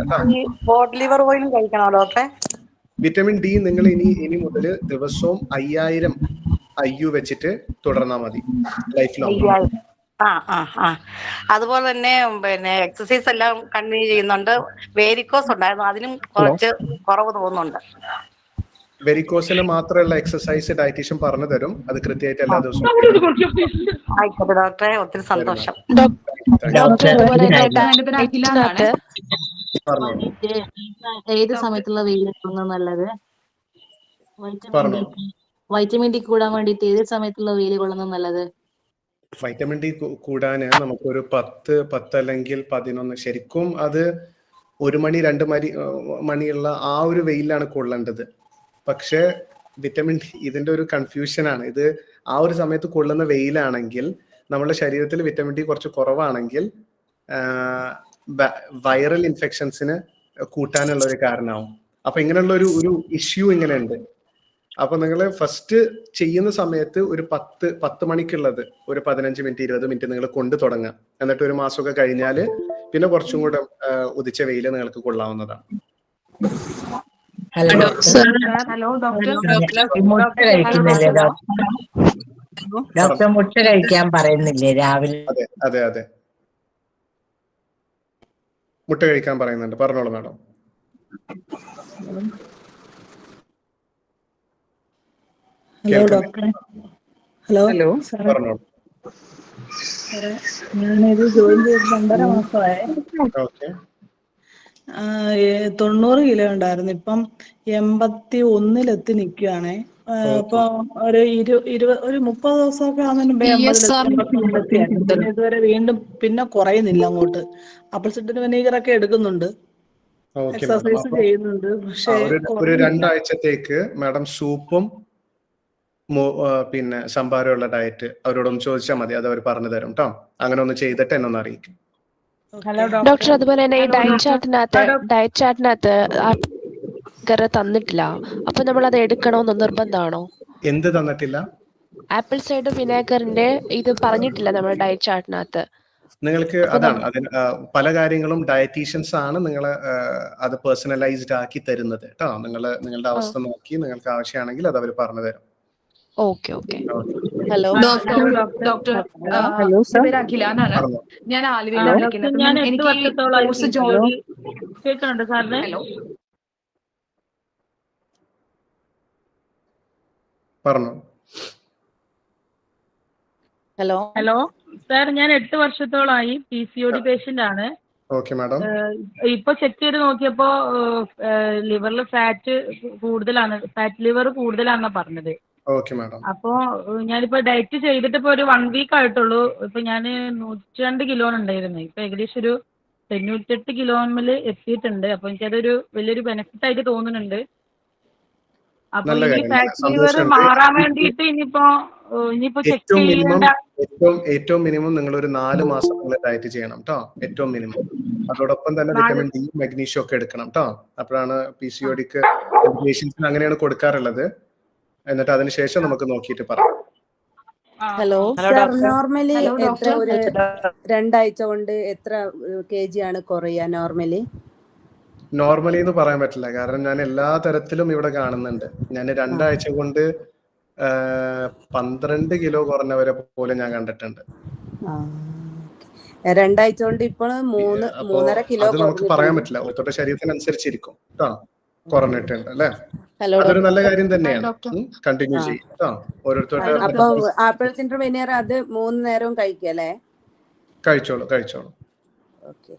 വിറ്റമിൻ ഡി നിങ്ങൾ ഇനി മുതൽ ദിവസവും 5000 IU വെച്ചിട്ട് തുടർന്നാൽ മതി ലൈഫ് ലോങ്. അതുപോലെ തന്നെ പിന്നെ എക്സസൈസ് എല്ലാം കണ്ടിന്യൂ ചെയ്യുന്നുണ്ട്. വേരിക്കോസ് ഉണ്ടായിരുന്നു, അതിനും കുറച്ച് കുറവ് തോന്നുന്നുണ്ട്. വെരിക്കോസിന് മാത്രമുള്ള എക്സസൈസ് ഡയറ്റീഷ്യൻ പറഞ്ഞു തരും. അത് കൃത്യമായിട്ട് എല്ലാ ദിവസവും. ആയിക്കോട്ടെ ഡോക്ടറെ, ഒത്തിരി സന്തോഷം. ഏത് സമയത്തുള്ള വെയിൽ കൊള്ളുന്നത് നല്ലത്? വൈറ്റമിൻ ഡി കൂടാൻ വേണ്ടിട്ട് ഏത് സമയത്തുള്ള വെയിൽ കൊള്ളുന്നത് നല്ലത്? വൈറ്റമിൻ ഡി കൂടാന് നമുക്കൊരു 10 അല്ലെങ്കിൽ 11, ശരിക്കും അത് 1 മണി 2 മണിയുള്ള ആ ഒരു വെയിലാണ് കൊള്ളേണ്ടത്. പക്ഷെ വിറ്റമിൻ ഡി ഇതിന്റെ ഒരു കൺഫ്യൂഷനാണ്. ഇത് ആ ഒരു സമയത്ത് കൊള്ളുന്ന വെയിലാണെങ്കിൽ നമ്മുടെ ശരീരത്തിൽ വിറ്റമിൻ ഡി കുറച്ച് കുറവാണെങ്കിൽ വൈറൽ ഇൻഫെക്ഷൻസിന് കൂട്ടാനുള്ള ഒരു കാരണമാവും. അപ്പൊ ഇങ്ങനെയുള്ള ഒരു ഇഷ്യൂ ഇങ്ങനെ ഉണ്ട്. അപ്പൊ നിങ്ങൾ ഫസ്റ്റ് ചെയ്യുന്ന സമയത്ത് ഒരു 10 മണിക്കുള്ളത് ഒരു 15 മിനിറ്റ് 20 മിനിറ്റ് നിങ്ങൾ കൊണ്ടു തുടങ്ങാം. എന്നിട്ട് 1 മാസമൊക്കെ കഴിഞ്ഞാല് പിന്നെ കുറച്ചും കൂടെ ഉദിച്ച വെയില് നിങ്ങൾക്ക് കൊള്ളാവുന്നതാണ്. ഡോക്ടർ മുട്ട കഴിക്കാൻ പറയുന്നില്ലേ രാവിലെ? അതെ മുട്ട കഴിക്കാൻ പറയുന്നുണ്ട്. പറഞ്ഞോളൂ മാഡം. Hello doctor. ഹലോ പറഞ്ഞോളൂ. ഞാനിത് ജോയിൻ ചെയ്ത് 2.5 മാസമായി. 90 കിലോ ഉണ്ടായിരുന്നു, ഇപ്പം 81-ലെത്തി നിൽക്കുകയാണേ. അപ്പൊ ഒരു 30 ദിവസമൊക്കെ ആവുന്നതിന് മുമ്പേ 80-ലെത്തി. ഇതുവരെ വീണ്ടും പിന്നെ കുറയുന്നില്ല അങ്ങോട്ട്. ആപ്പിൾ സിഡർ വിനീഗർ ഒക്കെ എടുക്കുന്നുണ്ട്, എക്സസൈസ് ചെയ്യുന്നുണ്ട്. പക്ഷേ ഒരു 2 ആഴ്ചത്തേക്ക് മാഡം സൂപ്പും പിന്നെ സംഭാരമുള്ള ഡയറ്റ് അവരോടൊന്ന് ചോദിച്ചാൽ മതി. അത് അവർ പറഞ്ഞു തരും കേട്ടോ. അങ്ങനെ ഒന്ന് ചെയ്തിട്ട് എന്നെ ഒന്ന് അറിയിക്കും. ഹലോ ഡോക്ടർ അതുപോലെ തന്നെ ഈ ഡയറ്റ് ചാർട്ടിനകത്ത് തന്നിട്ടില്ല. അപ്പൊ നമ്മൾ അത് എടുക്കണമെന്ന് നിർബന്ധമാണോ? എന്ത് തന്നിട്ടില്ല? ആപ്പിൾ സൈഡർ വിനാഗറിന്റെ ഇത് പറഞ്ഞിട്ടില്ല നമ്മുടെ ഡയറ്റ് ചാർട്ടിനകത്ത്. നിങ്ങൾക്ക് അതാണ് അതിന് പല കാര്യങ്ങളും ഡയറ്റീഷ്യൻസ് ആണ് നിങ്ങളെ അത് പേഴ്സണലൈസ്ഡ് ആക്കി തരുന്നത് കേട്ടോ. നിങ്ങളുടെ അവസ്ഥ നോക്കി നിങ്ങൾക്ക് ആവശ്യമാണെങ്കിൽ അത് അവർ പറഞ്ഞു തരും. Okay okay. Hello doctor hello sir, പേര് അഖില എന്നാണ്. ഞാൻ ആലുവയിലാണ് പഠിക്കുന്നത്. ഞാൻ അപ്പം 8 എനിക്ക് വർഷത്തോളമായി കോഴ്സ് ഹലോ ജോലി. കേൾക്കുന്നുണ്ട് സാറിന്? ഹലോ പറഞ്ഞു. ഹലോ ഹലോ സാർ, ഞാൻ 8 വർഷത്തോളമായി PCOD പേഷ്യന്റ് ആണ്. Okay madam. ഇപ്പൊ ചെക്ക് ചെയ്ത് നോക്കിയപ്പോ ലിവറിൽ ഫാറ്റ് കൂടുതലാണ്, ഫാറ്റ് ലിവർ കൂടുതലാണെന്നാ പറഞ്ഞത്. Okay madam. അപ്പോ ഞാനിപ്പോ ഡയറ്റ് ചെയ്തിട്ട് ഇപ്പൊ ഒരു 1 വീക്ക് ആയിട്ടുള്ളൂ. ഇപ്പൊ ഞാൻ 102 കിലോ ഉണ്ടായിരുന്നു. ഇപ്പൊ ഏകദേശം ഒരു 98 കിലോമിൽ എത്തിയിട്ടുണ്ട്. അപ്പൊ എനിക്കതൊരു വലിയൊരു ബെനിഫിറ്റ് ആയിട്ട് തോന്നുന്നുണ്ട്. അപ്പൊ നല്ല ഈ കാര്യം, ഫാറ്റ് ലിവർ സന്തോഷമുണ്ട്. മാറാൻ വേണ്ടിയിട്ട് ഇനിയിപ്പോ ചെക്ക് ചെയ്യേണ്ട ഏറ്റവും മിനിമം നിങ്ങൾ ഒരു 4 മാസം നിങ്ങൾ ഡയറ്റ് ചെയ്യണം കേട്ടോ. ഏറ്റവും മിനിമം. അതോടൊപ്പം തന്നെ വിറ്റമിൻ ഡി, മഗ്നീഷ്യം ഒക്കെ എടുക്കണം കേട്ടോ. അപ്പോഴാണ് PCODക്ക് പേഷ്യൻസിന് അങ്ങനെയാണ് കൊടുക്കാറുള്ളത്. എന്നിട്ട് അതിനുശേഷം നമുക്ക് നോക്കിയിട്ട് പറയാം. ഹലോ സർ, നോർമലി എത്ര ഒരു 2 ആഴ്ച കൊണ്ട് എത്ര kg ആണ് കുറയുക നോർമലി? നോർമലി എന്ന് പറയാൻ പറ്റില്ല, കാരണം ഞാൻ എല്ലാ തരത്തിലും ഇവിടെ കാണുന്നുണ്ട്. ഞാൻ 2 ആഴ്ച കൊണ്ട് 12 കിലോ കുറഞ്ഞവരെ പോലെ ഞാൻ കണ്ടിട്ടുണ്ട്. 2 ആഴ്ച കൊണ്ട് ഇപ്പോൾ 3.5 കിലോ അത് നമുക്ക് പറയാൻ പറ്റില്ല, ഓരോരുത്തരുടെ ശരീരത്തിനനുസരിച്ചിരിക്കും കേട്ടോ. കുറഞ്ഞിട്ടുണ്ട് അല്ലേ? അതൊരു നല്ല കാര്യം തന്നെയാണ്. കണ്ടിന്യൂ ചെയ്യും കേട്ടോ. ഓരോരുത്തരുടെ അപ്പൊ ആപ്പിൾ സിൻഡർ വിനീഗർ അത് 3 നേരവും കഴിക്കല്ലേ? കഴിച്ചോളൂ. ഓക്കെ.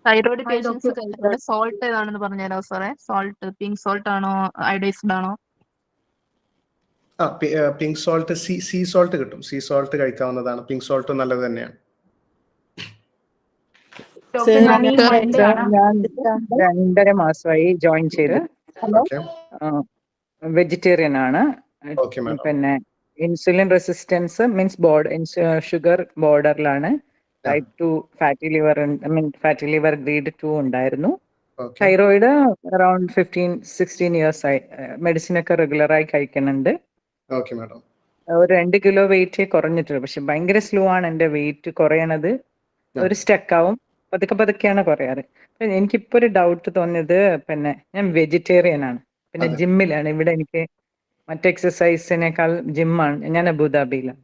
തൈറോയ്ഡ് പേഷ്യൻസ് കഴിക്കുന്നത് സോൾട്ട് ഏതാണെന്ന് പറഞ്ഞുതരാം സാറേ. സോൾട്ട് പിങ്ക് സോൾട്ട് ആണോ അയഡൈസ്ഡ് ആണോ? പിങ്ക് സോൾട്ട്, സീ സോൾട്ട് കിട്ടും. സീ സോൾട്ട് കഴിക്കാവുന്നതാണ്. പിങ്ക് സോൾട്ട് നല്ലത് തന്നെയാണ്. ഞാൻ 2.5 മാസമായി ജോയിൻ ചെയ്ത്. വെജിറ്റേറിയൻ ആണ്. പിന്നെ ഇൻസുലിൻ റെസിസ്റ്റൻസ് മീൻസ് ഷുഗർ ബോർഡറിലാണ്. ടൈപ്പ് 2 ഫാറ്റി ലിവർ ഗ്രേഡ് 2 ഉണ്ടായിരുന്നു. തൈറോയിഡ് അറൌണ്ട് 15-16 ഇയേഴ്സ് ആയി. മെഡിസിൻ ഒക്കെ റെഗുലറായി കഴിക്കുന്നുണ്ട്. ഒരു 2 കിലോ വെയിറ്റ് കുറഞ്ഞിട്ടുള്ളൂ. പക്ഷെ ഭയങ്കര സ്ലോ ആണ് എന്റെ വെയിറ്റ് കുറയണത്. ഒരു സ്റ്റക്ക് ആവും, പതുക്കെയാണ് കുറയാറ്. എനിക്കിപ്പോ ഒരു ഡൗട്ട് തോന്നിയത്, പിന്നെ ഞാൻ വെജിറ്റേറിയൻ ആണ്, പിന്നെ ജിമ്മിലാണ്. ഇവിടെ എനിക്ക് മറ്റ് എക്സസൈസിനേക്കാൾ ജിമ്മാണ്. ഞാൻ അബുദാബിയിലാണ്.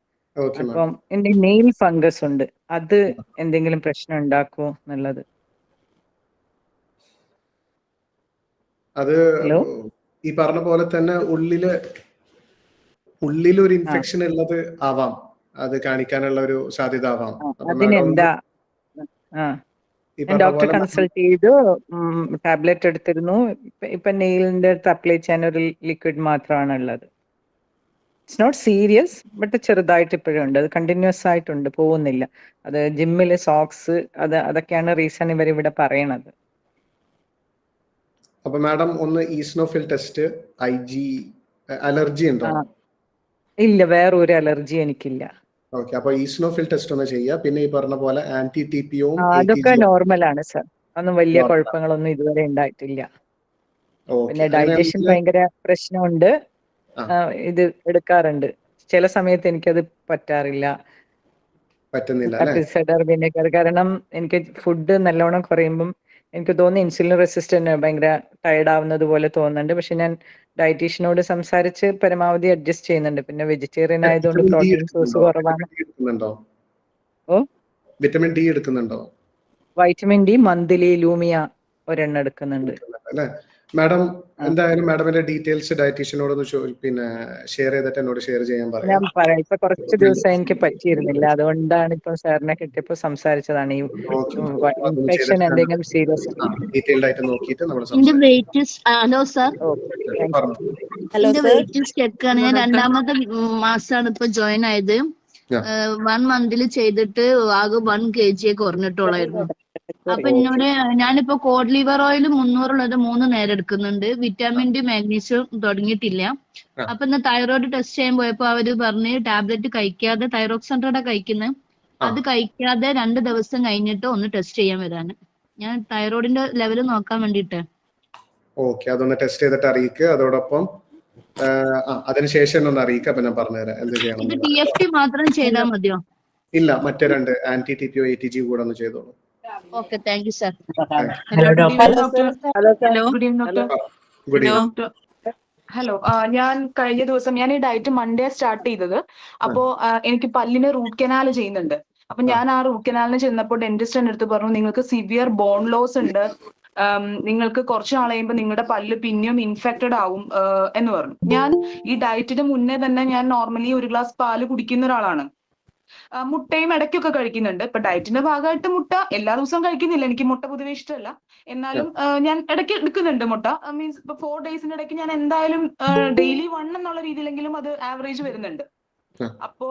അപ്പം എന്റെ നെയിൽ ഫംഗസ് ഉണ്ട്. അത് എന്തെങ്കിലും പ്രശ്നം ഉണ്ടാക്കുമോ എന്നുള്ളത്? അത് ഈ പറഞ്ഞ പോലെ തന്നെ ഉള്ളിലൊരു ഇൻഫെക്ഷൻ ഉള്ളത് ആവാം. അത് കാണിക്കാനുള്ള ഒരു സാധ്യത ആവാം. അതിനെന്താ? ഡോക്ടറെ കൺസൾട്ട് ചെയ്തു, ടാബ്ലറ്റ് എടുത്തിരുന്നു. ഇപ്പൊ നെയിലിന്റെ അടുത്ത് അപ്ലൈ ചെയ്യാൻ ഒരു ലിക്വിഡ് മാത്രമാണ് ഉള്ളത്. ഇറ്റ്സ് നോട്ട് സീരിയസ്, ബട്ട് ചെറുതായിട്ട് ഇപ്പോഴും ഉണ്ട്. അത് കണ്ടിന്യൂസ് ആയിട്ടുണ്ട്, പോകുന്നില്ല. അത് ജിമ്മില് സോക്സ് അതൊക്കെയാണ് റീസൺ ഇവരിവിടെ പറയണത്. അപ്പൊ മാഡം ഒന്ന് ഈസ്നോഫിൽ ടെസ്റ്റ്, IG അലർജി ഉണ്ടോ? ഇല്ല, വേറെ ഒരു അലർജി എനിക്കില്ല. ഓക്കെ, അപ്പൊ ഈസ്നോഫിൽ ടെസ്റ്റ് ഒന്ന് ചെയ്യുക. പിന്നെ ഈ പറഞ്ഞ പോലെ ആന്റി TPO അതൊക്കെ നോർമൽ ആണ് സർ. ഒന്നും വലിയ കുഴപ്പങ്ങളൊന്നും ഇതുവരെ ഉണ്ടായിട്ടില്ല. പിന്നെ ഡൈജഷൻ ഭയങ്കര പ്രശ്നമുണ്ട്. ഇത് എടുക്കാറുണ്ട്, ചില സമയത്ത് എനിക്കത് പറ്റുന്നില്ല. ആപ്പിൾ സൈഡർ വിനെഗർ കാരണം എനിക്ക് ഫുഡ് നല്ലോണം കുറയുമ്പം എനിക്ക് തോന്നുന്നു ഇൻസുലിൻ റെസിസ്റ്റന്റ് ഭയങ്കര ടയർഡ് ആവുന്നത് പോലെ തോന്നുന്നുണ്ട്. പക്ഷെ ഞാൻ ഡയറ്റീഷ്യനോട് സംസാരിച്ച് പരമാവധി അഡ്ജസ്റ്റ് ചെയ്യുന്നുണ്ട്. പിന്നെ വെജിറ്റേറിയൻ ആയതുകൊണ്ട് പ്രോട്ടീൻ സോഴ്സ് കുറവാണ്. വിറ്റമിൻ ഡി എടുക്കുന്നുണ്ടോ? വൈറ്റമിൻ ഡി മന്ത്ലി ലൂമിയ ഒരെണ്ണം എടുക്കുന്നുണ്ട്. മാഡം എന്തായാലും മാഡമിന്റെ ഡീറ്റെയിൽസ് ഡയറ്റീഷ്യനോട് പിന്നെ ഷെയർ ചെയ്തിട്ട് എന്നോട് ഷെയർ ചെയ്യാൻ പറയാം. ഞാൻ പറയാം, ഇപ്പൊ കുറച്ച് ദിവസം എനിക്ക് പറ്റിയിരുന്നില്ല, അതുകൊണ്ടാണ് ഇപ്പൊ സാറിനെ കിട്ടിയപ്പോ സംസാരിച്ചതാണ്. ഈ ഇൻഫെക്ഷൻ എന്തെങ്കിലും സീരിയസ് ഡീറ്റെയിൽഡ് ആയിട്ട് നോക്കിയിട്ട് നമ്മൾ എന്റെ വെയിറ്റ് ഹലോ സാർ, എന്റെ വെയിറ്റ് ചെക്കാണ്. ഞാൻ 2ാമത്തെ മാസമാണ് ഇപ്പൊ ജോയിൻ ആയത്. 1 മന്തിൽ ചെയ്തിട്ട് ആകെ 1 kg കുറഞ്ഞിട്ടുള്ളായിരുന്നു. അപ്പൊ എന്നോട് ഞാനിപ്പോ കോഡ് ലിവർ ഓയിൽ 300 ഉള്ളത് 3 നേരം എടുക്കുന്നുണ്ട്. വിറ്റാമിൻ ഡി മാഗ്നീഷ്യം തുടങ്ങിയിട്ടില്ല. അപ്പൊ ഇന്ന് തൈറോയ്ഡ് ടെസ്റ്റ് ചെയ്യാൻ പോയപ്പോ അവര് പറഞ്ഞ് ടാബ്ലറ്റ് കഴിക്കാതെ തൈറോക്സൻട്രേഡ് കഴിക്കുന്നത്. അത് കഴിക്കാതെ 2 ദിവസം കഴിഞ്ഞിട്ട് ഒന്ന് ടെസ്റ്റ് ചെയ്യാൻ വരാന്. ഞാൻ തൈറോയിഡിന്റെ ലെവൽ നോക്കാൻ വേണ്ടിട്ട്. ഓക്കെ, അതൊന്ന് ടെസ്റ്റ് ചെയ്തിട്ട് അറിയിക്കുക. അതോടൊപ്പം അതിനുശേഷം ഒന്ന് അറിയിക്കുക. അപ്പൊ ഞാൻ പറഞ്ഞുതരാം എന്ത് ചെയ്യണം. ഇത് TFT മാത്രം ചെയ്താൽ മതിയോ? ഇല്ല, മറ്റേ 2 ആന്റി TPO ATG കൂടെ ഒന്ന് ചെയ്തോളൂ. Okay, thank you sir. Hello doctor. Good evening. Hello, ഞാൻ കഴിഞ്ഞ ദിവസം ഞാൻ ഈ ഡയറ്റ് മൺഡേ സ്റ്റാർട്ട് ചെയ്തത്. അപ്പോ എനിക്ക് പല്ലിന് റൂട്ട് കനാൽ ചെയ്യുന്നുണ്ട്. അപ്പൊ ഞാൻ ആ റൂട്ട് കനാലിന് ചെന്നപ്പോൾ ഡെന്റിസ്റ്റ് എൻ്റെ അടുത്ത് പറഞ്ഞു, നിങ്ങൾക്ക് സിവിയർ ബോൺ ലോസ് ഉണ്ട്, നിങ്ങൾക്ക് കുറച്ച് നാൾ കഴിയുമ്പോൾ നിങ്ങളുടെ പല്ല് പിന്നെയും ഇൻഫെക്റ്റഡ് ആവും എന്ന് പറഞ്ഞു. ഞാൻ ഈ ഡയറ്റിന് മുന്നേ തന്നെ ഞാൻ നോർമലി 1 ഗ്ലാസ് പാല് കുടിക്കുന്ന ഒരാളാണ്. മുട്ടയും ഇടയ്ക്കൊക്കെ കഴിക്കുന്നുണ്ട്. ഇപ്പൊ ഡയറ്റിന്റെ ഭാഗമായിട്ട് മുട്ട എല്ലാ ദിവസവും കഴിക്കുന്നില്ല, എനിക്ക് മുട്ട പൊതുവെ ഇഷ്ടമല്ല. എന്നാലും ഞാൻ ഇടയ്ക്ക് എടുക്കുന്നുണ്ട് മുട്ട. മീൻസ് ഇപ്പൊ 4 ഡേയ്സിന്റെ ഇടയ്ക്ക് ഞാൻ എന്തായാലും ഡെയിലി 1 എന്നുള്ള രീതിയിലെങ്കിലും അത് ആവറേജ് വരുന്നുണ്ട്. അപ്പോ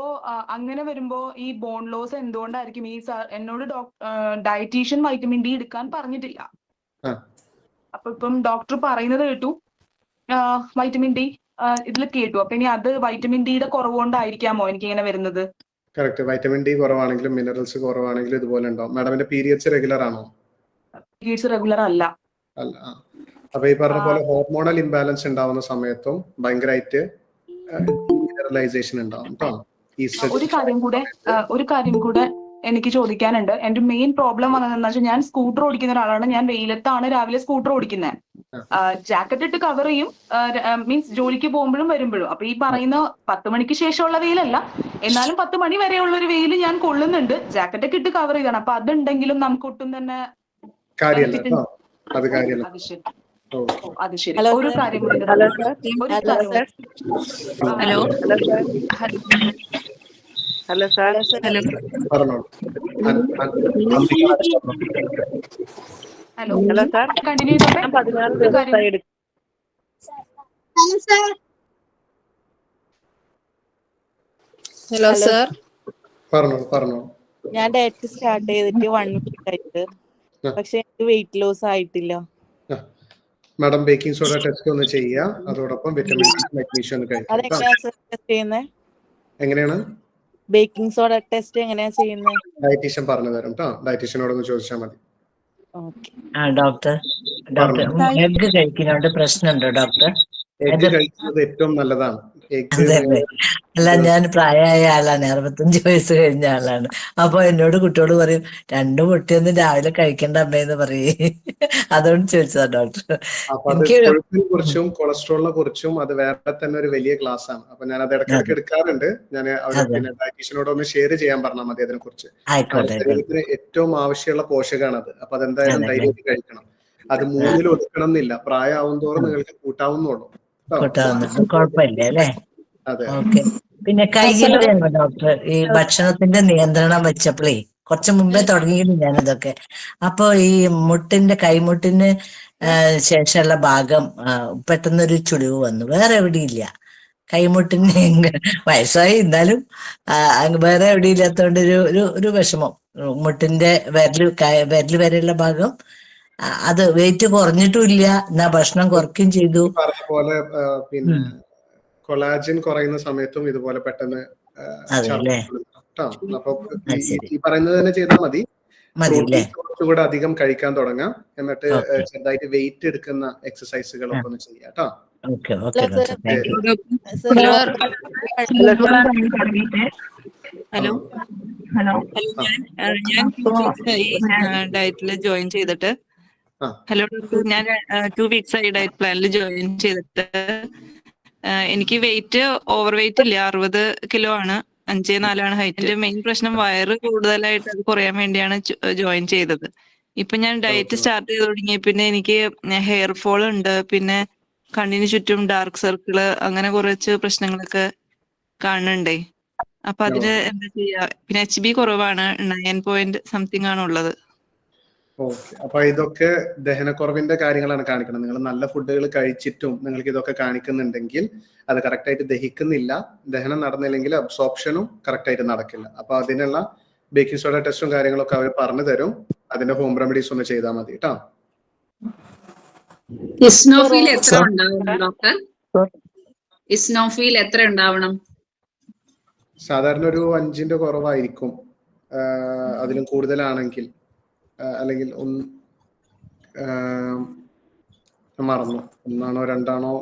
അങ്ങനെ വരുമ്പോ ഈ ബോൺ ലോസ് എന്തുകൊണ്ടായിരിക്കും? ഈ എന്നോട് ഡയറ്റീഷ്യൻ വൈറ്റമിൻ ഡി എടുക്കാൻ പറഞ്ഞിട്ടില്ല. അപ്പൊ ഇപ്പം ഡോക്ടർ പറയുന്നത് കേട്ടു വൈറ്റമിൻ ഡി ഇതിൽ കേട്ടു. അപ്പൊ ഇനി അത് വൈറ്റമിൻ ഡിയുടെ കുറവുകൊണ്ടായിരിക്കാമോ എനിക്ക് ഇങ്ങനെ വരുന്നത്? കറക്റ്റ്. വൈറ്റമിൻ ഡി കുറവാണെങ്കിലും മിനറൽസ് കുറവാണെങ്കിലും ഇതുപോലെ ഉണ്ടാവും. മാഡമിന്റെ പീരിയഡ്സ് റെഗുലർ ആണോ? പീരിയഡ്സ് റെഗുലർ അല്ല. അപ്പൊ ഈ പറഞ്ഞ പോലെ ഹോർമോണൽ ഇംബാലൻസ് ഉണ്ടാവുന്ന സമയത്തും ഭയങ്കരമായിട്ട് മിനറലൈസേഷൻ ഉണ്ടാവും കേട്ടോ. ഒരു കാര്യം കൂടെ എനിക്ക് ചോദിക്കാനുണ്ട്. എന്റെ മെയിൻ പ്രോബ്ലം വന്നതെന്ന് വെച്ചാൽ ഞാൻ സ്കൂട്ടർ ഓടിക്കുന്ന ഒരാളാണ്. ഞാൻ വെയിലത്താണ് രാവിലെ സ്കൂട്ടർ ഓടിക്കുന്നത്. ജാക്കറ്റ് ഇട്ട് കവർ ചെയ്യും, മീൻസ് ജോലിക്ക് പോകുമ്പോഴും വരുമ്പോഴും. അപ്പൊ ഈ പറയുന്ന 10 മണിക്ക് ശേഷമുള്ള വെയിലല്ല, എന്നാലും 10 മണി വരെയുള്ള ഒരു വെയിൽ ഞാൻ കൊള്ളുന്നുണ്ട്. ജാക്കറ്റ് ഒക്കെ ഇട്ട് കവർ ചെയ്താണ്. അപ്പൊ അതുണ്ടെങ്കിലും നമുക്ക് ഒട്ടും തന്നെ അത് ശരി. ഒരു കാര്യം കൂടി. Hello sir. Hello sir, continue ചെയ്തോട്ടെ. 14 ദിവസമായി ഹലോ സർ. പറഞ്ഞോ. ഞാൻ ഡയറ്റ് സ്റ്റാർട്ട് ചെയ്തിട്ട് 1 വീക്ക് ആയിട്ട്, പക്ഷെ എനിക്ക് വെയിറ്റ് ലോസ് ആയിട്ടില്ല. മാഡം ബേക്കിംഗ് സോഡ ടെസ്റ്റ് ഒന്ന് ചെയ്യുക. അതോടൊപ്പം വിറ്റമിൻ മഗ്നീഷ്യം ഒന്ന് കഴിക്കുക. എങ്ങനെയാണ് ബേക്കിംഗ് സോഡ ടെസ്റ്റ് എങ്ങനെയാ ചെയ്യുന്നത്? ഡയറ്റീഷ്യൻ പറഞ്ഞു തരും കേട്ടോ. ഡയറ്റീഷ്യനോടൊന്ന് ചോദിച്ചാൽ മതി. ഡോക്ടർ എഗ് കഴിക്കുന്നതുകൊണ്ട് പ്രശ്നമുണ്ടോ ഡോക്ടർ? എഗ് കഴിക്കുന്നത് ഏറ്റവും നല്ലതാണ്. അല്ല, ഞാൻ പ്രായമായ ആളാണ്, 65 വയസ്സ് കഴിഞ്ഞ ആളാണ്. അപ്പൊ എന്നോട് കുട്ടിയോട് പറയും 2 മുട്ടയൊന്നും രാവിലെ കഴിക്കേണ്ട അമ്മയെന്ന് പറയും. അതുകൊണ്ട് ചോദിച്ചതാ ഡോക്ടർ. കുറിച്ചും കൊളസ്ട്രോളിനെ കുറിച്ചും അത് വേറെ തന്നെ ഒരു വലിയ ക്ലാസ് ആണ്. അപ്പൊ ഞാൻ അത് ഇടയ്ക്കിടയ്ക്ക് എടുക്കാറുണ്ട്. ഞാൻ പിന്നെ ഡയറ്റീഷ്യനോട് ഒന്ന് ഷെയർ ചെയ്യാൻ പറഞ്ഞാൽ മതി അതിനെ കുറിച്ച്. ശരീരത്തിന് ഏറ്റവും ആവശ്യമുള്ള പോഷകമാണ് അത്. അപ്പൊ അതെന്തായാലും ധൈര്യമായിട്ട് കഴിക്കണം. അത് 3-ൽ ഒതുക്കണം എന്നില്ല. പ്രായമാവും തോറും നിങ്ങൾക്ക് കൂട്ടാവുന്നുള്ളൂ. കുഴപ്പമില്ല അല്ലേ? ഓക്കെ. പിന്നെ കൈകളുടെ ഡോക്ടർ ഈ ഭക്ഷണത്തിന്റെ നിയന്ത്രണം വെച്ചപ്പോഴേ കുറച്ച് മുമ്പേ തുടങ്ങിയിരുന്നു ഞാനിതൊക്കെ. അപ്പൊ ഈ കൈമുട്ടിന് ശേഷമുള്ള ഭാഗം പെട്ടെന്നൊരു ചുളിവ് വന്നു. വേറെ എവിടെയില്ല. കൈമുട്ടിന് വയസ്സായി, എന്നാലും വേറെ എവിടെ ഇല്ലാത്തതുകൊണ്ട് ഒരു വിഷമം. മുട്ടിന്റെ വിരല് വരെയുള്ള ഭാഗം അത് വെയിറ്റ് കുറഞ്ഞിട്ടുമില്ല, എന്നാ ഭക്ഷണം കുറയ്ക്കുകയും ചെയ്തു. പറഞ്ഞ പോലെ പിന്നെ കൊളാജിൻ കുറയുന്ന സമയത്തും ഇതുപോലെ പെട്ടെന്ന് അപ്പൊ ഈ പറയുന്നത് തന്നെ ചെയ്താൽ മതി. കുറച്ചുകൂടെ അധികം കഴിക്കാൻ തുടങ്ങാം. എന്നിട്ട് ചെറുതായിട്ട് വെയിറ്റ് എടുക്കുന്ന എക്സസൈസുകളൊക്കെ ഒന്ന് ചെയ്യാം കേട്ടോ. ഞാൻ ഡയറ്റില് ജോയിൻ ചെയ്തിട്ട് ഞാൻ 2 വീക്സ് ആയി ഡയറ്റ് പ്ലാനിൽ ജോയിൻ ചെയ്തിട്ട്. എനിക്ക് വെയിറ്റ് ഓവർ വെയിറ്റ് ഇല്ല, 60 കിലോ ആണ്, 5'4" ആണ് ഹൈറ്റ്. എന്റെ മെയിൻ പ്രശ്നം വയറ് കൂടുതലായിട്ട് അത് കുറയാൻ വേണ്ടിയാണ് ജോയിൻ ചെയ്തത്. ഇപ്പൊ ഞാൻ ഡയറ്റ് സ്റ്റാർട്ട് ചെയ്ത് തുടങ്ങിയ പിന്നെ എനിക്ക് ഹെയർ ഫോൾ ഉണ്ട്, പിന്നെ കണ്ണിന് ചുറ്റും ഡാർക്ക് സർക്കിള്, അങ്ങനെ കുറച്ച് പ്രശ്നങ്ങളൊക്കെ കാണുന്നുണ്ടേ. അപ്പൊ അതിന് എന്താ ചെയ്യാ? പിന്നെ HB കുറവാണ്, 9 ആണുള്ളത്. ഓക്കെ. അപ്പൊ ഇതൊക്കെ ദഹനക്കുറവിന്റെ കാര്യങ്ങളാണ് കാണിക്കുന്നത്. നിങ്ങൾ നല്ല ഫുഡുകൾ കഴിച്ചിട്ടും നിങ്ങൾക്ക് ഇതൊക്കെ കാണിക്കുന്നുണ്ടെങ്കിൽ അത് കറക്റ്റ് ആയിട്ട് ദഹിക്കുന്നില്ല. ദഹനം നടന്നില്ലെങ്കിൽ അബ്സോർപ്ഷനും കറക്റ്റ് ആയിട്ട് നടക്കില്ല. അപ്പൊ അതിനുള്ള ബേക്കിംഗ് സോഡ ടെസ്റ്റും കാര്യങ്ങളൊക്കെ അവർ പറഞ്ഞു തരും. അതിന്റെ ഹോം റെമഡീസ് ഒന്ന് ചെയ്താൽ മതി കേട്ടോ. ഇസ്നോഫിൽ എത്ര ഉണ്ടാവണം ഡോക്ടർ? ഇസ്നോഫിൽ എത്ര ഉണ്ടാവണം? സാധാരണ ഒരു 5ന്റെ കുറവായിരിക്കും. അതിലും കൂടുതലാണെങ്കിൽ അല്ലെങ്കിൽ മറന്നു 1 2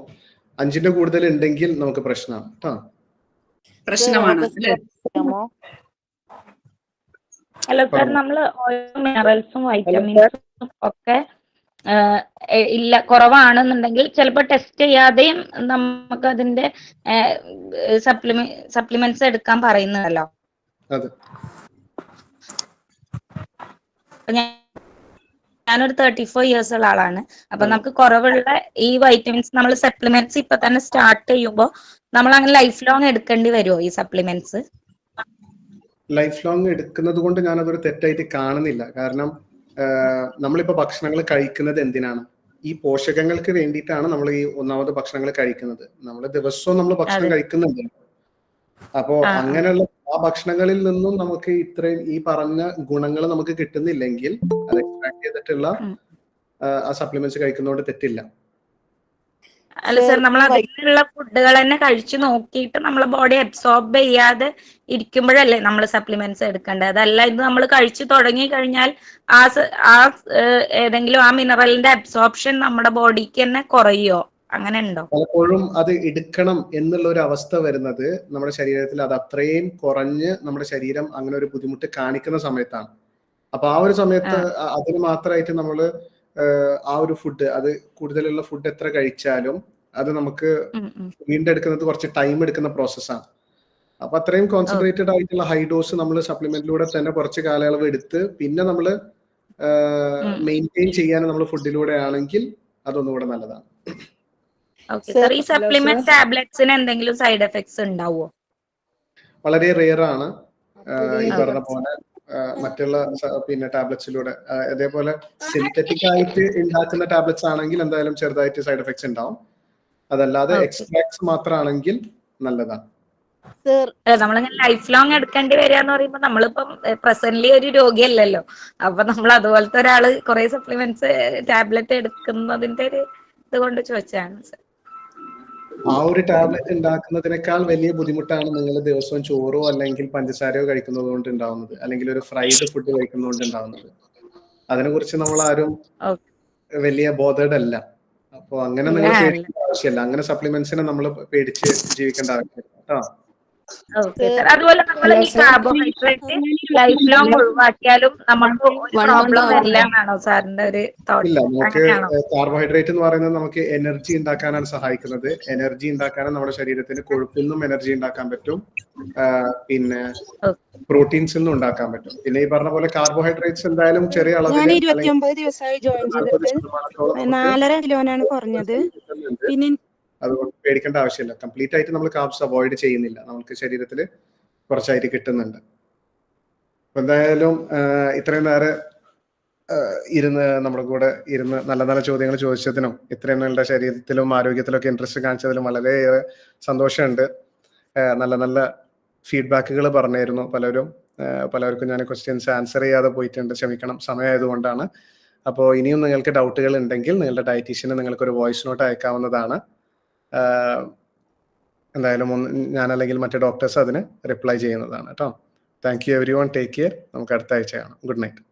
5 കൂടുതൽ ഉണ്ടെങ്കിൽ നമുക്ക് പ്രശ്നമാണ് കേട്ടോ. പ്രശ്നമാണ്. ഹലോ സാർ, നമ്മൾ ഓരോ മിനറൽസും വൈറ്റമിൻസും ഒക്കെ ഇല്ല കുറവാണെന്നുണ്ടെങ്കിൽ ചിലപ്പോൾ ടെസ്റ്റ് ചെയ്യാതെയും നമുക്ക് അതിന്റെ സപ്ലിമെന്റ്സ് എടുക്കാൻ പറയുന്നതല്ലോ. ഞാനൊരു 34 years ഉള്ള ആളാണ്. അപ്പൊ നമുക്ക് കുറവുള്ള ഈ വൈറ്റമിൻസ് നമ്മൾ സപ്ലിമെന്റ്സ് ഇപ്പൊ തന്നെ സ്റ്റാർട്ട് ചെയ്യുമ്പോൾ നമ്മൾ അങ്ങനെ ലൈഫ് ലോങ് എടുക്കേണ്ടി വരുമോ ഈ സപ്ലിമെന്റ്സ്? ലൈഫ് ലോങ് എടുക്കുന്നത് കൊണ്ട് ഞാനതൊരു തെറ്റായിട്ട് കാണുന്നില്ല. കാരണം നമ്മളിപ്പോ ഭക്ഷണങ്ങൾ കഴിക്കുന്നത് എന്തിനാണ്? ഈ പോഷകങ്ങൾക്ക് വേണ്ടിയിട്ടാണ് നമ്മൾ ഈ ഒന്നാമത് ഭക്ഷണങ്ങൾ കഴിക്കുന്നത്. നമ്മൾ ദിവസവും നമ്മൾ ഭക്ഷണം കഴിക്കുന്നുണ്ട്. അപ്പോ അങ്ങനെയുള്ള ആ ഭക്ഷണങ്ങളിൽ നിന്നും നമുക്ക് ഇത്രയും ഈ പറഞ്ഞ ഗുണങ്ങൾ നമുക്ക് കിട്ടുന്നില്ലെങ്കിൽ അത് എക്സ്ട്രാക്ട് ചെയ്തിട്ടുള്ള ആ സപ്ലിമെന്റ്സ് കഴിക്കുന്നതുകൊണ്ട് തെറ്റില്ല. അല്ല സാർ, നമ്മൾ അതിലുള്ള ഫുഡുകൾ തന്നെ കഴിച്ചു നോക്കിയിട്ട് നമ്മളെ ബോഡി അബ്സോർബ് ചെയ്യാതെ ഇരിക്കുമ്പോഴല്ലേ നമ്മൾ സപ്ലിമെന്റ്സ് എടുക്കേണ്ടത്. അതല്ല ഇത് നമ്മൾ കഴിച്ചു തുടങ്ങി കഴിഞ്ഞാൽ ഏതെങ്കിലും ആ മിനറലിന്റെ അബ്സോർപ്ഷൻ നമ്മുടെ ബോഡിക്ക് തന്നെ കുറയോ? അങ്ങനെ ഉണ്ടോ? പലപ്പോഴും അത് എടുക്കണം എന്നുള്ള ഒരു അവസ്ഥ വരുന്നത് നമ്മുടെ ശരീരത്തിൽ അത് അത്രയും കുറഞ്ഞ് നമ്മുടെ ശരീരം അങ്ങനെ ഒരു ബുദ്ധിമുട്ട് കാണിക്കുന്ന സമയത്താണ്. അപ്പൊ ആ ഒരു സമയത്ത് അതിന് മാത്രമായിട്ട് നമ്മള് ആ ഒരു ഫുഡ്, അത് കൂടുതലുള്ള ഫുഡ് എത്ര കഴിച്ചാലും അത് നമുക്ക് വീണ്ടെടുക്കുന്നത് കുറച്ച് ടൈം എടുക്കുന്ന പ്രോസസ്സാണ്. അപ്പൊ അത്രയും കോൺസെൻട്രേറ്റഡ് ആയിട്ടുള്ള ഹൈ ഡോസ് നമ്മൾ സപ്ലിമെന്റിലൂടെ തന്നെ കുറച്ച് കാലയളവ് എടുത്ത് പിന്നെ നമ്മൾ മെയിൻറ്റെയിൻ ചെയ്യാൻ നമ്മൾ ഫുഡിലൂടെ ആണെങ്കിൽ അതൊന്നുകൂടെ നല്ലതാണ്. ഈ സപ്ലിമെന്റ് ടാബ്ലറ്റ്സിന് എന്തെങ്കിലും സൈഡ് എഫക്ട്സ് ഉണ്ടാവോ? വളരെ റെയർ ആണ്. ഈ പറഞ്ഞ പോലെ മറ്റുള്ള പിന്നെ ടാബ്ലറ്റ്സിലൂടെ അതേപോലെ സിന്തറ്റിക് ആയിട്ട് ഉണ്ടാക്കുന്ന ടാബ്ലറ്റ്സ് ആണെങ്കിൽ എന്തായാലും ചെറുതായിട്ട് സൈഡ് എഫക്ട്സ് ഉണ്ടാവും. അതല്ലാതെ എക്സ്ട്രാക്ട്സ് മാത്രമാണെങ്കിൽ നല്ലതാണ്. നമ്മളിങ്ങനെ ലൈഫ് ലോങ് എടുക്കേണ്ടി വരിക എന്ന് പറയുമ്പോൾ നമ്മളിപ്പം പ്രസന്റ്ലി ഒരു രോഗിയല്ലല്ലോ. അപ്പൊ നമ്മൾ അതുപോലത്തെ ഒരാള് കുറെ സപ്ലിമെന്റ്സ് ടാബ്ലറ്റ് എടുക്കുന്നതിന്റെ ഒരു ഇത് കൊണ്ട് ചോദിച്ചാണ് സർ. ആ ഒരു ടാബ്ലറ്റ് ഉണ്ടാക്കുന്നതിനേക്കാൾ വലിയ ബുദ്ധിമുട്ടാണ് നിങ്ങൾ ദിവസവും ചോറോ അല്ലെങ്കിൽ പഞ്ചസാരയോ കഴിക്കുന്നത് കൊണ്ട് ഉണ്ടാവുന്നത്, അല്ലെങ്കിൽ ഒരു ഫ്രൈഡ് ഫുഡ് കഴിക്കുന്നതുകൊണ്ട് ഉണ്ടാവുന്നത്. അതിനെ കുറിച്ച് നമ്മൾ ആരും വലിയ ബോധേഡ് അല്ല. അപ്പൊ അങ്ങനെ നിങ്ങൾ പേടിക്കേണ്ട ആവശ്യമില്ല. അങ്ങനെ സപ്ലിമെന്റ്സിനെ നമ്മൾ പേടിച്ച് ജീവിക്കേണ്ട ആവശ്യമില്ല കേട്ടോ. അതുപോലെ നമ്മൾ ഈ കാർബോഹൈഡ്രേറ്റ് ലൈഫ് ലോങ് ഒഴിവാക്കിയാലും നമുക്ക് പ്രോബ്ലം വരില്ല എന്നാണോ സാറിന്റെ ഒരു തോട്ട്? ഇല്ല, നമുക്ക് കാർബോഹൈഡ്രേറ്റ് എന്ന് പറയുന്നത് നമുക്ക് എനർജി ഉണ്ടാക്കാനാണ് സഹായിക്കുന്നത്. എനർജി ഉണ്ടാക്കാനും നമ്മുടെ ശരീരത്തിന് കൊഴുപ്പിൽ നിന്നും എനർജി ഉണ്ടാക്കാൻ പറ്റും, പിന്നെ പ്രോട്ടീൻസിൽ നിന്നും ഉണ്ടാക്കാൻ പറ്റും. പിന്നെ ഈ പറഞ്ഞ പോലെ കാർബോഹൈഡ്രേറ്റ്സ് എന്തായാലും ചെറിയ അളവിൽ 29 ദിവസമായി ജോയിൻ ചെയ്തിട്ട് 4.5 കിലോനാണ് കുറഞ്ഞത്. പിന്നെ അതുകൊണ്ട് പേടിക്കേണ്ട ആവശ്യമില്ല. കംപ്ലീറ്റ് ആയിട്ട് നമ്മൾ കാർബ്സ് അവോയ്ഡ് ചെയ്യുന്നില്ല, നമുക്ക് ശരീരത്തിൽ കുറച്ചായിട്ട് കിട്ടുന്നുണ്ട്. എന്തായാലും ഇത്രയും നേരം ഇരുന്ന് നമ്മുടെ കൂടെ ഇരുന്ന് നല്ല നല്ല ചോദ്യങ്ങൾ ചോദിച്ചതിനും ഇത്രയും നിങ്ങളുടെ ശരീരത്തിലും ആരോഗ്യത്തിലൊക്കെ ഇൻട്രസ്റ്റ് കാണിച്ചതിലും വളരെയേറെ സന്തോഷമുണ്ട്. നല്ല നല്ല ഫീഡ്ബാക്കുകൾ പറഞ്ഞിരുന്നു പലർക്കും ഞാൻ ക്വസ്റ്റ്യൻസ് ആൻസർ ചെയ്യാതെ പോയിട്ടുണ്ട്, ക്ഷമിക്കണം, സമയമായതുകൊണ്ടാണ്. അപ്പോൾ ഇനിയും നിങ്ങൾക്ക് ഡൗട്ടുകൾ ഉണ്ടെങ്കിൽ നിങ്ങളുടെ ഡയറ്റീഷ്യന് നിങ്ങൾക്കൊരു വോയിസ് നോട്ട് അയക്കാവുന്നതാണ്. എന്തായാലും ഞാൻ അല്ലെങ്കിൽ മറ്റു ഡോക്ടേഴ്സ് അതിന് റിപ്ലൈ ചെയ്യുന്നതാണ് കേട്ടോ. Thank you every one, take care. നമുക്ക് അടുത്ത ആഴ്ച കാണാം. Good night.